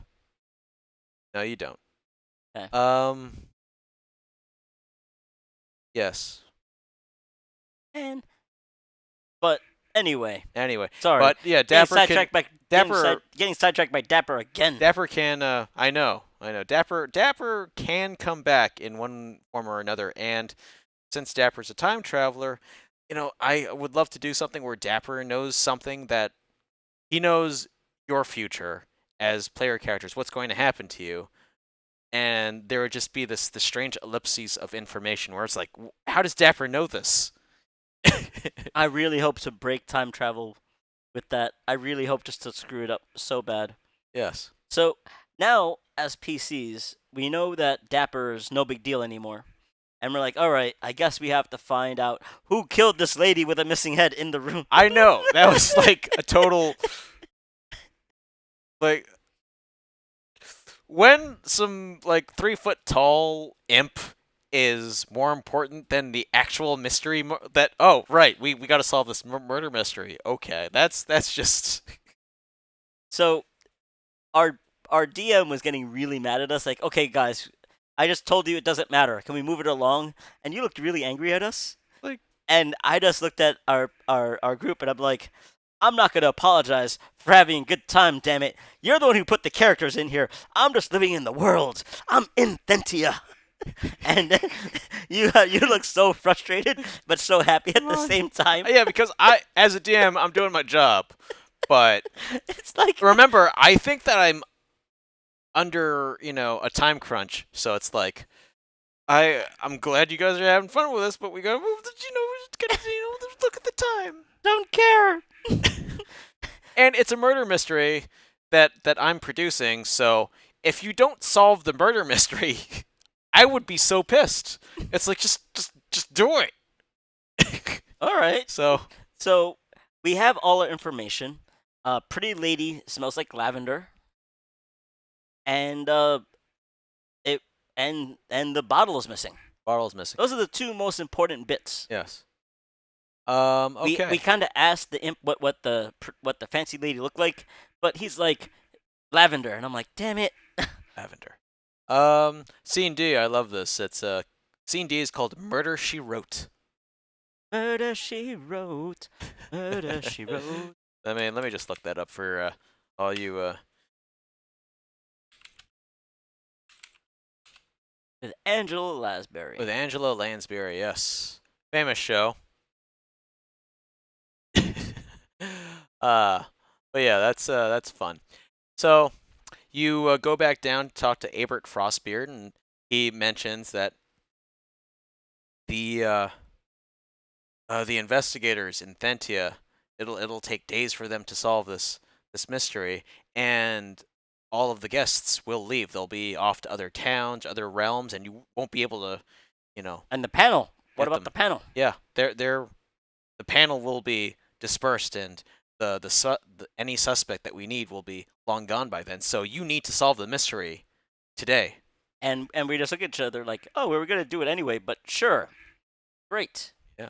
no, you don't. Okay. Yes. And but anyway, Anyway, sorry. but yeah, Getting Dapper can. sidetracked by getting sidetracked by Dapper again. Dapper can. I know. Dapper can come back in one form or another, and since Dapper's a time traveler, I would love to do something where Dapper knows something that he knows your future, as player characters what's going to happen to you, and there would just be the strange ellipses of information where it's like, how does Dapper know this? I really hope to break time travel with that. I really hope just to screw it up so bad. Yes. So now, as PCs, we know that Dapper is no big deal anymore. And we're like, all right, I guess we have to find out who killed this lady with a missing head in the room. I know. That was like a total like when some like 3 foot tall imp is more important than the actual mystery that oh right we got to solve this murder mystery. Okay, that's just So our our DM was getting really mad at us. Like, okay, guys, I just told you it doesn't matter. Can we move it along? And you looked really angry at us. like And I just looked at our group and I'm like, I'm not gonna apologize for having a good time, damn it. You're the one who put the characters in here. I'm just living in the world. I'm in Thentia. And you look so frustrated but so happy at the same time. yeah, because I as a DM I'm doing my job, but It's like remember I think that I'm under a time crunch, so it's like I'm glad you guys are having fun with us, but we gotta move. We just gotta look at the time. don't care. And it's a murder mystery that I'm producing. So if you don't solve the murder mystery, I would be so pissed. It's like just do it. All right. So So we have all our information. Pretty lady smells like lavender, and it and the bottle is missing. bottle's missing. Those are the two most important bits. Yes. We Okay. kind of asked the imp what the fancy lady looked like, but he's like lavender, and I'm like, damn it. Lavender. Scene D. I love this. It's scene D is called Murder She Wrote. Murder she wrote, murder she wrote. Let me just look that up for all you. With Angela Lansbury. With Angela Lansbury, yes, famous show. uh, but yeah, that's fun. So you go back down to talk to Abert Frostbeard, and he mentions that the the investigators in Thentia, it'll take days for them to solve this mystery, and all of the guests will leave. They'll be off to other towns, other realms, and you won't be able to, And the panel. What get about them. the panel? Yeah, the panel will be dispersed, and any suspect that we need will be long gone by then. So you need to solve the mystery today. And we just look at each other like, oh, we were gonna do it anyway, but sure, great. Yeah.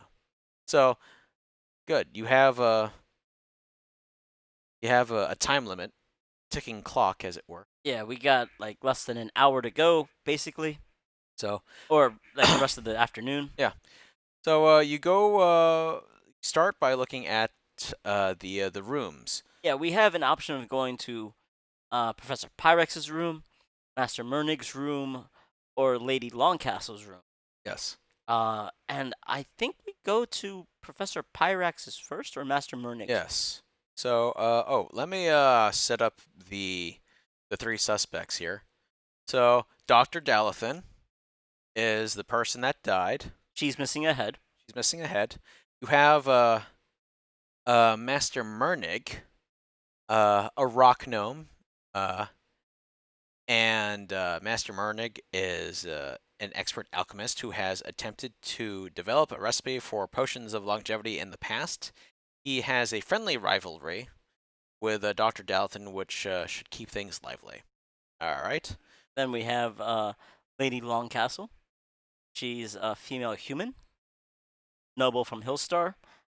So good. You have a time limit, ticking clock, as it were. Yeah, we got like less than an hour to go, basically, So or like the rest of the afternoon. yeah. So you go start by looking at the rooms. Yeah, we have an option of going to Professor Pyrex's room, Master Mernig's room, or Lady Longcastle's room. Yes. And I think we go to Professor Pyrax's first or Master Mernig. Yes. So let me set up the three suspects here. So Dr. Dalathan is the person that died. She's missing a head. She's missing a head. You have Master Mernig, a rock gnome, and Master Mernig is an expert alchemist who has attempted to develop a recipe for potions of longevity in the past. He has a friendly rivalry with Dr. Dalathan, which should keep things lively. All right. Then we have Lady Longcastle. She's a female human, noble from Hillstar.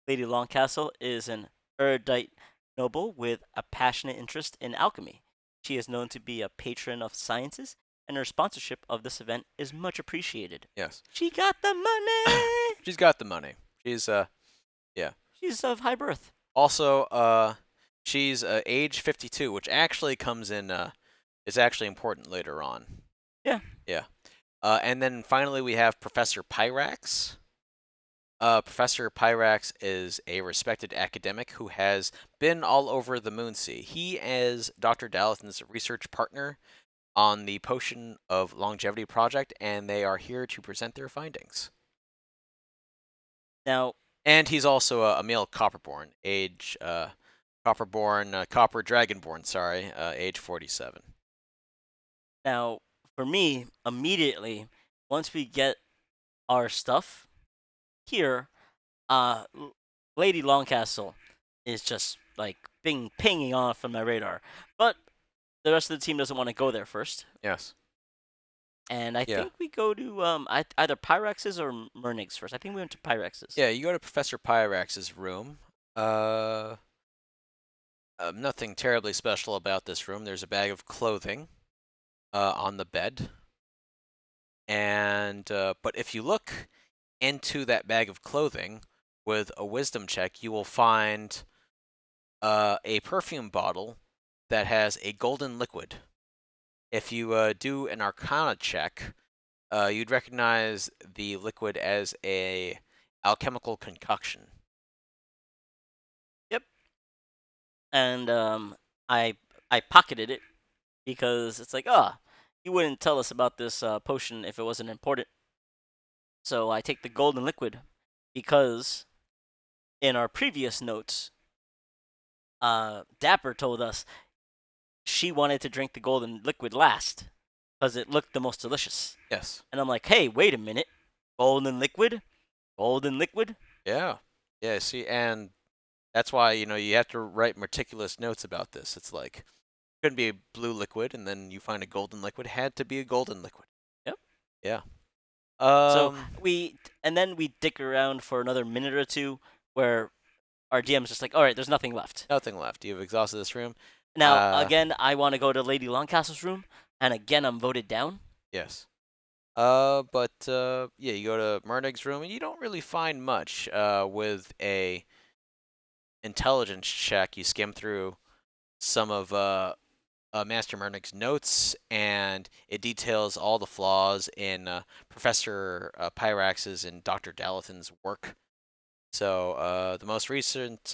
Lady Longcastle is an erudite noble with a passionate interest in alchemy. She is known to be a patron of sciences, and her sponsorship of this event is much appreciated. Yes. She got the money. She's got the money. She's yeah. She's of high birth. Also she's age 52, which actually comes in is actually important later on. Yeah. Yeah. And then finally we have Professor Pyrax. Professor Pyrax is a respected academic who has been all over the Moonsea. He is Dr. Dallathon's research partner on the Potion of Longevity project, and they are here to present their findings. Now, And he's also a male Copperborn, Copper Dragonborn, sorry, age 47. now, for me, immediately once we get our stuff here, Lady Longcastle is just like pinging off from my radar. But the rest of the team doesn't want to go there first, Yes. and I Yeah. think we go to either Pyrax's or Mernig's first. I think we went to Pyrax's. Yeah, you go to Professor Pyrax's room. Uh, Nothing terribly special about this room. There's a bag of clothing on the bed. And but if you look into that bag of clothing with a wisdom check, you will find a perfume bottle that has a golden liquid. If you do an Arcana check, you'd recognize the liquid as a alchemical concoction. Yep. And I I pocketed it because it's like, you wouldn't tell us about this potion if it wasn't important. So I take the golden liquid because in our previous notes, Dapper told us she wanted to drink the golden liquid last because it looked the most delicious. Yes. And I'm like, hey, wait a minute, golden liquid, golden liquid. Yeah. Yeah. See, and that's why you have to write meticulous notes about this. It's like couldn't be a blue liquid, and then you find a golden liquid. Had to be a golden liquid. Yep. Yeah. So Um. then we dick around for another minute or two where our DM's just like, all right, there's nothing left. Nothing left. You've exhausted this room. Now, again, I want to go to Lady Longcastle's room, and again, I'm voted down. Yes. But yeah, you go to Mernig's room, and you don't really find much. With a intelligence check, you skim through some of Master Mernig's notes, and it details all the flaws in Professor Pyrax's and Dr. Dallathon's work. So the most recent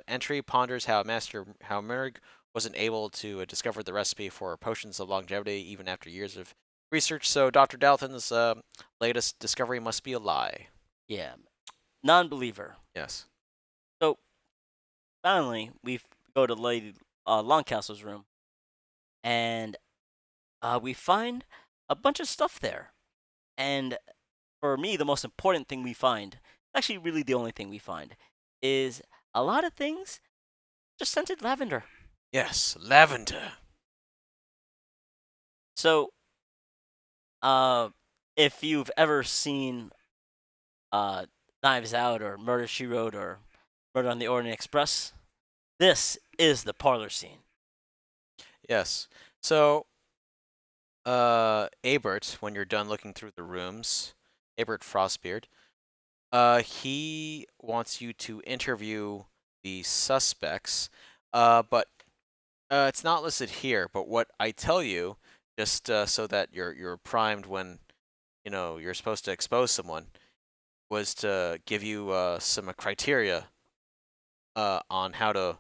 entry ponders how Merg wasn't able to discover the recipe for potions of longevity even after years of research. So Dr. Dalton's latest discovery must be a lie. Yeah, non-believer. Yes. So finally, we go to Lady Longcastle's room, and we find a bunch of stuff there. And for me, the most important thing we find, actually, really the only thing we find, is a lot of things just scented lavender. Yes, lavender. So, uh, if you've ever seen uh, Knives Out or Murder She Wrote or Murder on the Orient Express, this is the parlor scene. Yes. So, Abert, when you're done looking through the rooms, Abert Frostbeard, he wants you to interview the suspects, but it's not listed here. But what I tell you, just so that you're primed when you're supposed to expose someone, was to give you some criteria on how to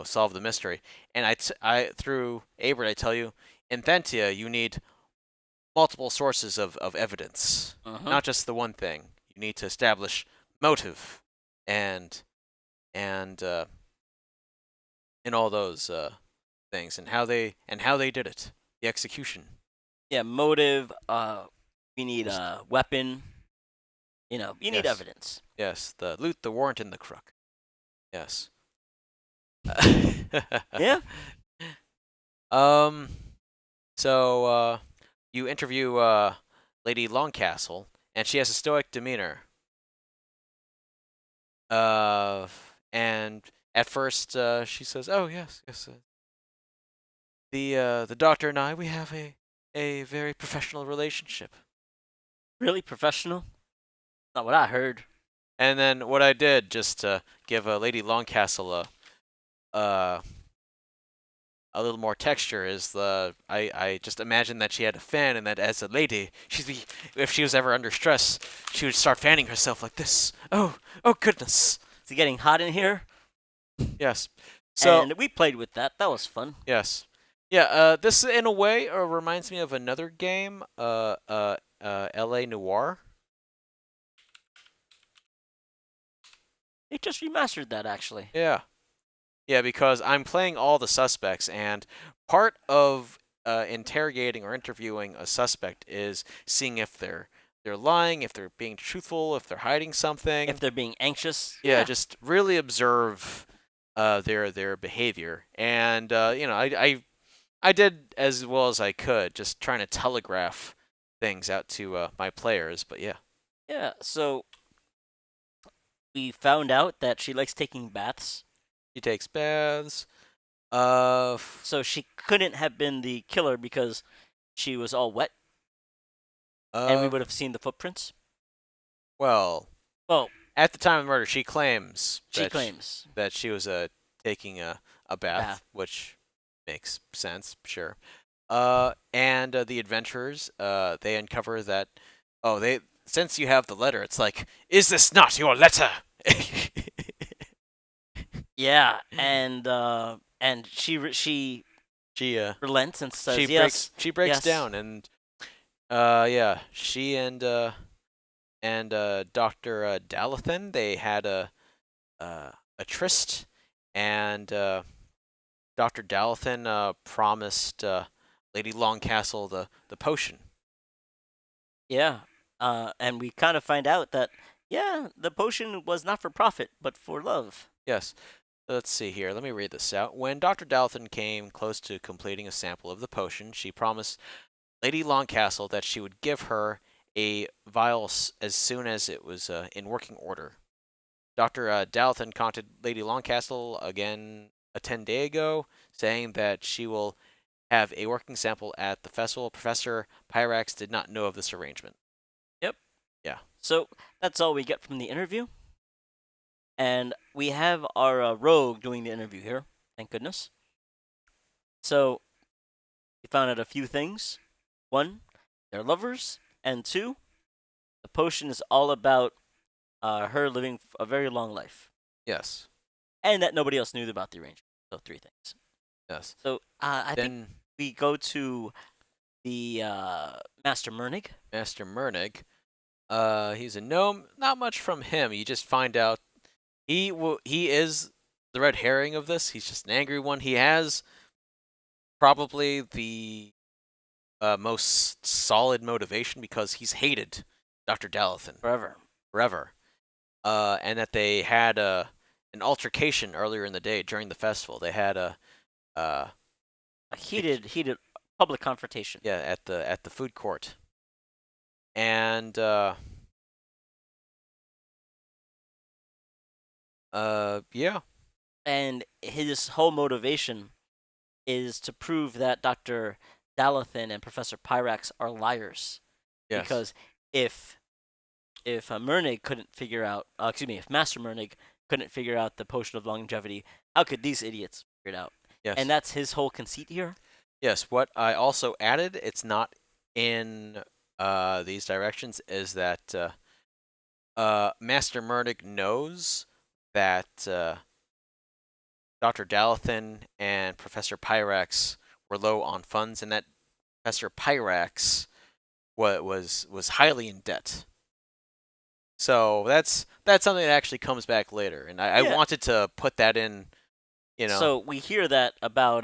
solve the mystery. And I through Abert, I tell you, in Thentia, you need multiple sources of evidence, Uh-huh. not just the one thing. You need to establish motive and and uh, and all those things and how they did it, the execution. Yeah, motive. We need Just a weapon. You need yes, evidence. yes, the loot, the warrant, and the crook. Yes. Yeah. um. So you interview Lady Longcastle, and she has a stoic demeanor. Uh, and at first she says, "Oh yes, yes. The doctor and I, we have a very professional relationship." Really professional? Not what I heard. And then what I did, just to give Lady Longcastle a a little more texture. Is the I just imagine that she had a fan, and that as a lady, if she was ever under stress, she would start fanning herself like this. Oh goodness. It's getting hot in here, Yes. So and we played with that. That was fun. yes, yeah. This in a way reminds me of another game. L.A. Noir. They just remastered that actually. Yeah. Yeah, because I'm playing all the suspects, and part of interrogating or interviewing a suspect is seeing if they're lying, if they're being truthful, if they're hiding If something. they're being anxious, Yeah, yeah, just really observe their behavior, and I did as well as I could, just trying to telegraph things out to my players. But yeah, yeah. So we found out that she likes taking baths, she takes baths. so she couldn't have been the killer because she was all wet, and we uh, would have seen the footprints. well, Well, at the time of murder, she claims she claims that she was taking a bath, bath. which makes sense, sure. And the adventurers, they uncover that. Oh, they since you have the letter, it's like, is this not your letter? Yeah, and she she relents and says yes, she breaks yes, down, and yeah, she and Doctor Dalathan, they had a tryst, and Doctor Dalathan promised Lady Longcastle the potion. yeah. And we kind of find out that yeah, the potion was not for profit, but for love. Yes. Let's see here. Let me read this out. When Dr. Dalathan came close to completing a sample of the potion, she promised Lady Longcastle that she would give her a vial as soon as it was in working order. Dr. Dalathan contacted Lady Longcastle again a 10 day ago, saying that she will have a working sample at the festival. Professor Pyrax did not know of this arrangement. Yep. Yeah. So that's all we get from the interview, and we have our rogue doing the interview here. Thank goodness. So we found out a few things. One, they're lovers, and two, the potion is all about her living a very long life, Yes. and that nobody else knew about the arrangement. So three things. Yes. So I think Then we go to the Master Mernig. Master Mernig, he's a gnome. Not much from him. You just find out he is the red herring of this. He's just an angry one. He has probably the most solid motivation because he's hated Dr. Dalathan Forever. forever. And that they had an altercation earlier in the day during the festival. They had uh, A heated public confrontation. yeah, at the food court, and yeah, And his whole motivation is to prove that Dr. Dalathan and Professor Pyrax are liars. yes, Because if Mernig couldn't figure out, excuse me, if Master Mernig couldn't figure out the potion of longevity, how could these idiots figure it out? And yes, that's his whole conceit here. yes. What I also added, it's not in these directions, is that Master Murdoch knows that Dr. Dalathan and Professor Pyrax were low on funds, and that Professor Pyrax was highly in debt. So that's something that actually comes back later, and I Yeah. wanted to put that in. You know, So we hear that about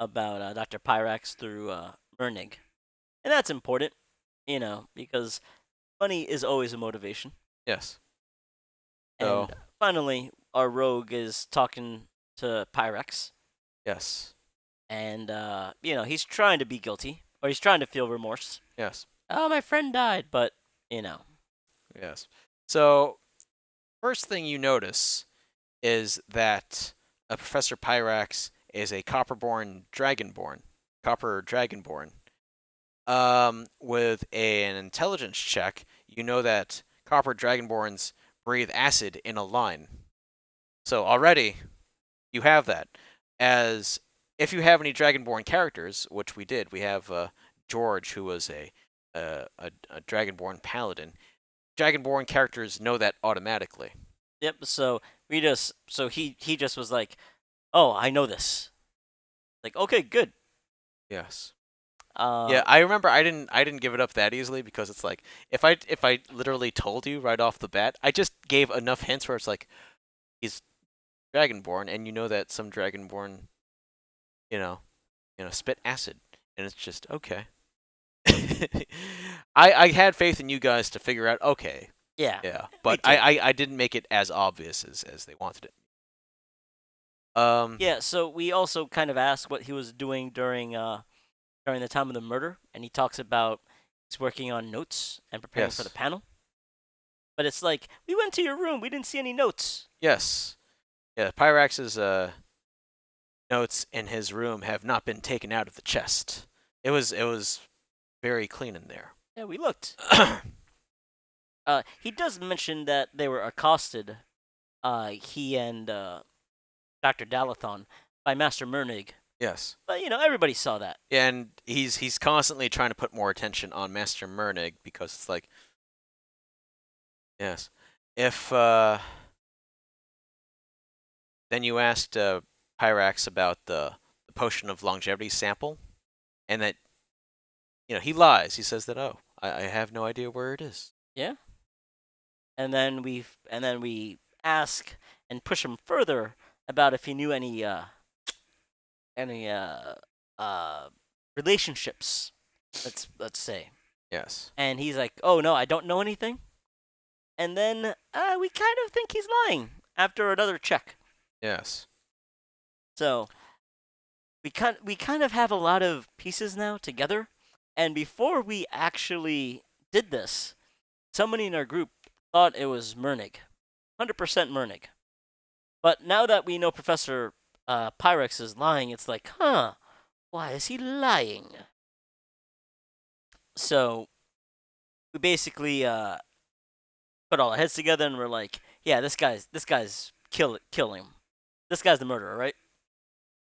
Dr. Pyrax through Mernig, and that's important, because money is always a motivation. yes. So And finally, our rogue is talking to Pyrex, yes, and he's trying to be guilty, or he's trying to feel remorse. yes, Oh, my friend died, but you know, yes. So first thing you notice is that Professor Pyrax is a copperborn dragonborn, copper dragonborn. With an intelligence check, you know that copper dragonborns breathe acid in a line. So already you have that. As if you have any Dragonborn characters, which we did, we have George, who was a Dragonborn paladin. Dragonborn characters know that automatically. Yep. So he just was like, "Oh, I know this." Like, okay, good. Yes. Yeah, Uh, I remember I didn't give it up that easily because it's like if I literally told you right off the bat, I just gave enough hints where it's like he's Dragonborn and you know that some Dragonborn, you know, spit acid and it's just okay. I had faith in you guys to figure out okay. yeah, Yeah, me but I, too. I, I didn't make it as obvious as they wanted it. Um Yeah. So we also kind of asked what he was doing during the time of the murder, and he talks about he's working on notes and preparing for the yes. panel. But it's like we went to your room, we didn't see any notes. Yes. Yeah, Pyrax's notes in his room have not been taken out of the chest. It was very clean in there. Yeah, we looked. He does mention that they were accosted, he and Dr. Dalathon, by Master Mernig. Yes. But everybody saw that. And he's constantly trying to put more attention on Master Mernig because it's like yes. If then you asked Pyrax about the potion of longevity sample and that he lies. He says that I have no idea where it is. Yeah. And then we ask and push him further about if he knew any uh relationships. Let's say. Yes. And he's like, "Oh no, I don't know anything." And then we kind of think he's lying after another check. Yes. So we kind of have a lot of pieces now together. And before we actually did this, somebody in our group thought it was Mernig, 100% Mernig. But now that we know Professor Pyrex is lying, it's like, huh? Why is he lying? So we basically put all our heads together and we're like, yeah, this guy's kill him. This guy's the murderer, right?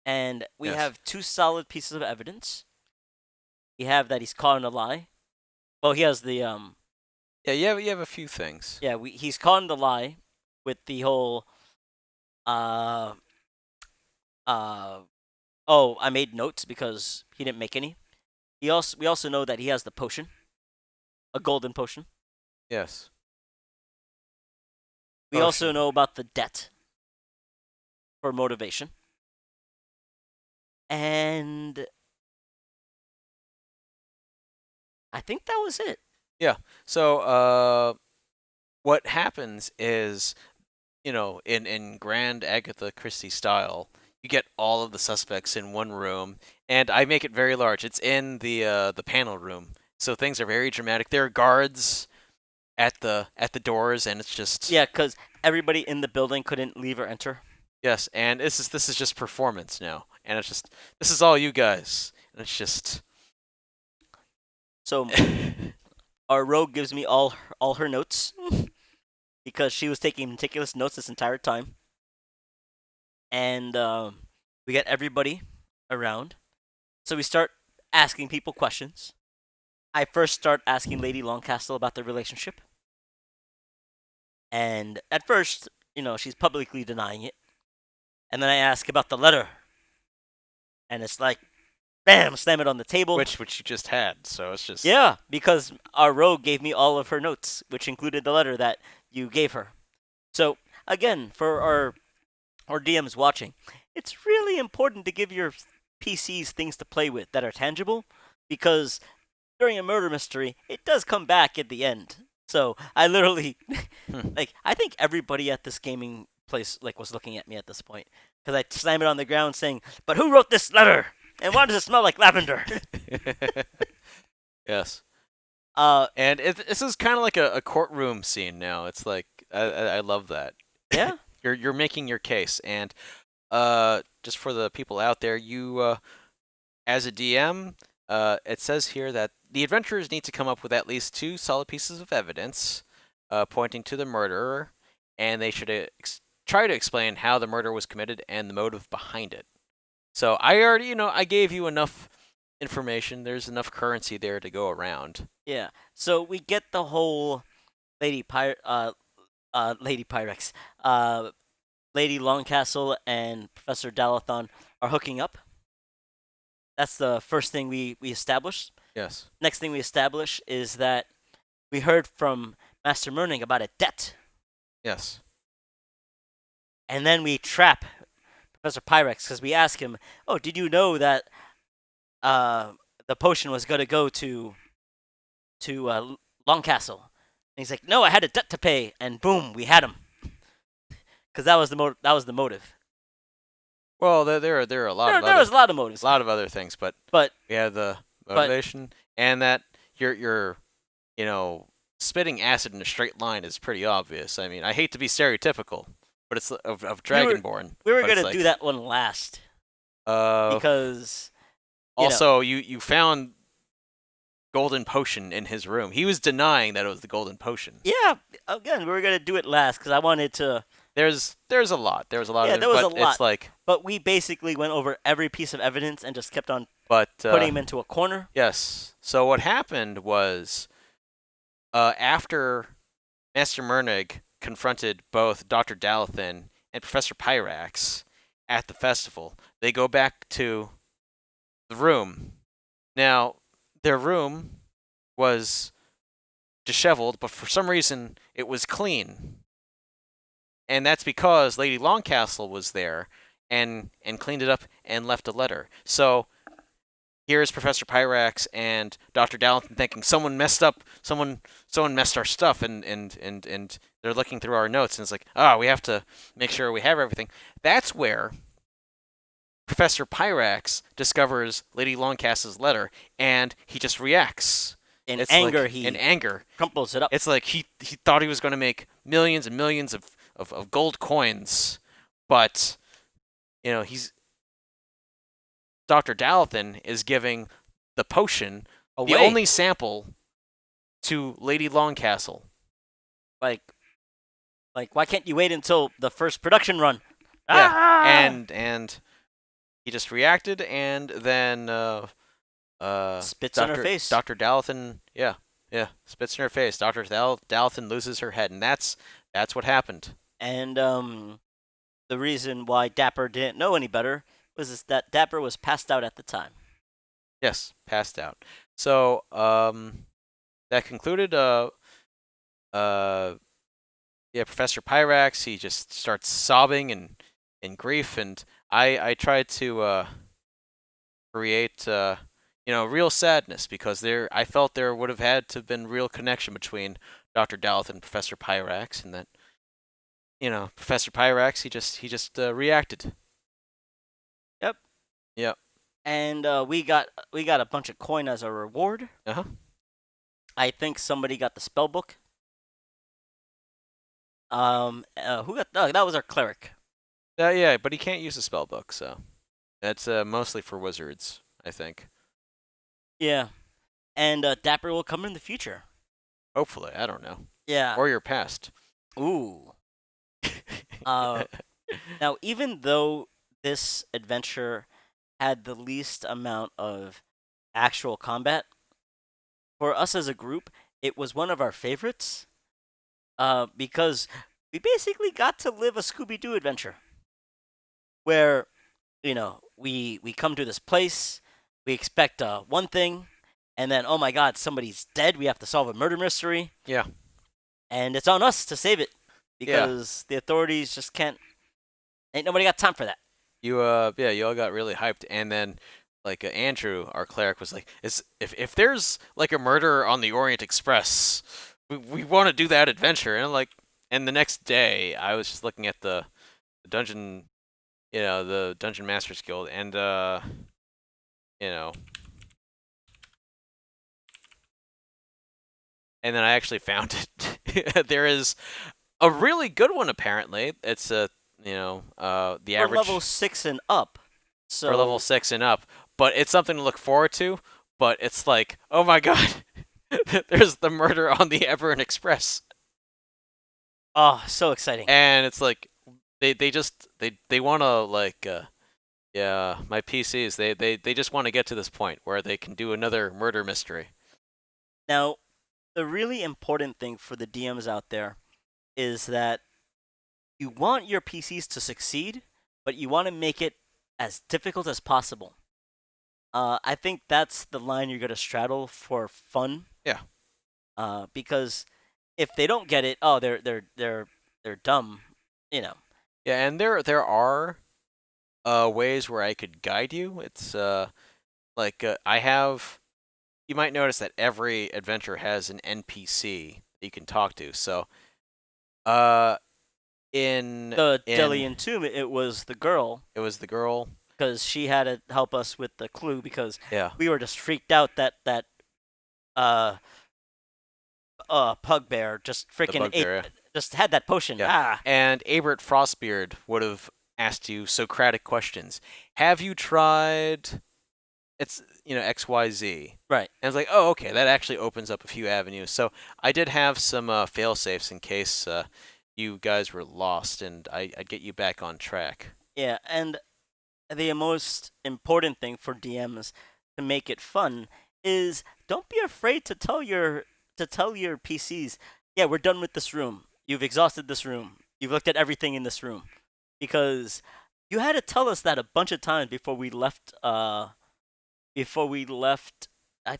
And we Yes. have two solid pieces of evidence. We have that he's caught in a lie. Well, he has the Yeah, you have a few things. yeah, he's caught in the lie with the whole uh uh oh, I made notes because he didn't make any. We also know that he has the potion, a golden potion. Yes. We also Potion. know about the debt for motivation. And I think that was it. Yeah. So what happens is in grand Agatha Christie style, you get all of the suspects in one room, and I make it very large. It's in the panel room, so things are very dramatic. There are guards at the doors, and it's just Yeah, because everybody in the building couldn't leave or enter. yes, and this is just performance now, and it's just this is all you guys, and it's just So our rogue gives me all her notes because she was taking meticulous notes this entire time. And we get everybody around. So we start asking people questions. I first start asking Lady Longcastle about their relationship. And at first, she's publicly denying it. And then I ask about the letter. And it's like, bam, slam it on the table. which you just had, so it's just Yeah, because our rogue gave me all of her notes, which included the letter that you gave her. So, again, for our DMs watching, it's really important to give your PCs things to play with that are tangible, because during a murder mystery, it does come back at the end. So I literally, hmm. I think everybody at this gaming place was looking at me at this point because I slam it on the ground saying, "But who wrote this letter? And why does it smell like lavender?" Yes. uh, And this is kind of like a courtroom scene now. It's like I love that. yeah, You're making your case, and just for the people out there, you as a DM, it says here that the adventurers need to come up with at least two solid pieces of evidence pointing to the murderer, and they should try to explain how the murder was committed and the motive behind it. So I already, I gave you enough information. There's enough currency there to go around. Yeah. So we get the whole Lady Pyre, Lady Pyrex, uh, Lady Longcastle and Professor Dalathon are hooking up. That's the first thing we establish. Yes. Next thing we establish is that we heard from Master Merning about a debt, Yes. and then we trap Professor Pyrex because we ask him, "Oh, did you know that uh, the potion was going to go to Longcastle?" And he's like, "No, I had a debt to pay," and boom, we had him because that was the motive. Well, there are a lot of There other was a lot of motives, other things, but but we have the but motivation and that you're you know spitting acid in a straight line is pretty obvious. I mean, I hate to be stereotypical, but it's of we were Dragonborn, we were but it's gonna do like that one last uh because you know also you found golden potion in his room. He was denying that it was the golden potion. yeah, again, we were gonna do it last because I wanted to. There's a lot. There's a lot Yeah, of there it, was a but it's lot, like but we basically went over every piece of evidence and just kept on but putting him into a corner. yes. So what happened was after Master Mernig confronted both Dr. Dalathan and Professor Pyrax at the festival, they go back to the room. Now, their room was disheveled, but for some reason it was clean. And that's because Lady Longcastle was there and cleaned it up and left a letter. So here's Professor Pyrax and Dr. Dalathan thinking someone messed up, someone messed our stuff, and they're looking through our notes, and it's like, we have to make sure we have everything. That's where Professor Pyrax discovers Lady Longcastle's letter, and he just reacts. In It's anger, like in he anger. crumples it up. It's like he thought he was going to make millions and millions of gold coins, but he's Dr. Dalathan is giving the potion, the Away. only sample, to Lady Longcastle. Like, why can't you wait until the first production run? Yeah, Ah! and he just reacted, and then Spits on her face. Dr. Dalathan, yeah, spits in her face. Dr. Dalathan loses her head, and that's what happened. And the reason why Dapper didn't know any better was that Dapper was passed out at the time. Yes, passed out. So that concluded. Uh, yeah, Professor Pyrax, he just starts sobbing in grief, and I tried to create real sadness because I felt there would have had to have been real connection between Dr. Dalth and Professor Pyrax, and that Professor Pyrax he just reacted. Yep. Yep. And we got a bunch of coin as a reward. Uh-huh. I think somebody got the spell book. Who got? No, that was our cleric. Yeah, but he can't use the spell book, so that's mostly for wizards, I think. Yeah, and Dapper will come in the future. Hopefully, I don't know. Yeah. Or your past. Ooh. Uh, now, even though this adventure had the least amount of actual combat, for us as a group, it was one of our favorites. Because we basically got to live a Scooby Doo adventure, where we come to this place, we expect one thing, and then oh my God, somebody's dead. We have to solve a murder mystery. Yeah. And it's on us to save it Yeah. because the authorities just can't. Ain't nobody got time for that. You all got really hyped, and then like Andrew, our cleric, was like, "Is if there's like a murder on the Orient Express, we want to do that adventure." And I'm like, and the next day, I was just looking at the dungeon, the Dungeon Masters Guild, and you know, and then I actually found it. There is a really good one apparently. It's the For average level 6 and up. So for level 6 and up, but it's something to look forward to. But it's like, oh my god, there's the murder on the Everin Express, oh, so exciting. and it's like they want to like Yeah, my PCs, they just want to get to this point where they can do another murder mystery. Now, the really important thing for the DMs out there is that you want your PCs to succeed, but you want to make it as difficult as possible. I think that's the line you're gonna straddle for fun. Yeah. Because if they don't get it, oh, they're dumb. You know. Yeah, and there are ways where I could guide you. It's like I have you might notice that every adventure has an NPC that you can talk to. So, uh in The in Delian tomb, it was the girl it was the girl. because she had to help us with the clue because Yeah, we were just freaked out that uh pug bear just the freaking ate bugbear. Yeah. just had that potion. Yeah. Ah, And Abert Frostbeard would have asked you Socratic questions. Have you tried it's XYZ? right. And it's like, oh, okay, that actually opens up a few avenues. So I did have some fail safes in case you guys were lost, and I'd get you back on track. Yeah, and the most important thing for DMs to make it fun is don't be afraid to tell your PCs, yeah, we're done with this room. You've exhausted this room. You've looked at everything in this room. Because you had to tell us that a bunch of times before we left I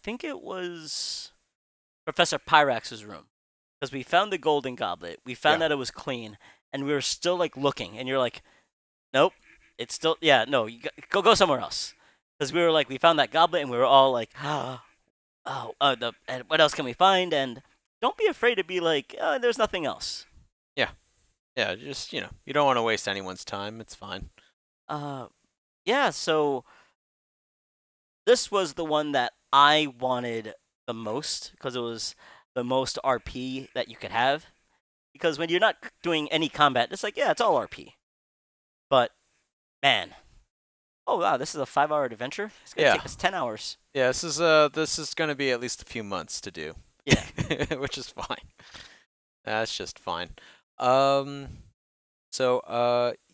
think it was Professor Pyrax's room. Because we found the golden goblet. We found Yeah. that it was clean and we were still like looking and you're like, nope. It's still yeah. No, go somewhere else. Because we were like we found that goblet and we were all like, and what else can we find? And don't be afraid to be like, there's nothing else. Yeah. Yeah, just, you don't want to waste anyone's time. It's fine. Uh, yeah. So this was the one that I wanted the most because it was the most RP that you could have. Because when you're not doing any combat, it's like yeah, it's all RP. But man, oh wow, this is a 5 hour adventure. It's gonna Yeah. take us 10 hours. Yeah, this is going to be at least a few months to do. Yeah. Which is fine. That's just fine. Um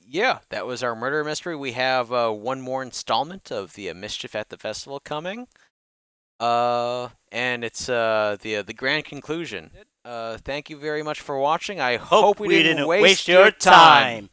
yeah, that was our murder mystery. We have one more installment of the Mischief at the Festival coming. And it's the grand conclusion. Thank you very much for watching. I hope we didn't waste your time.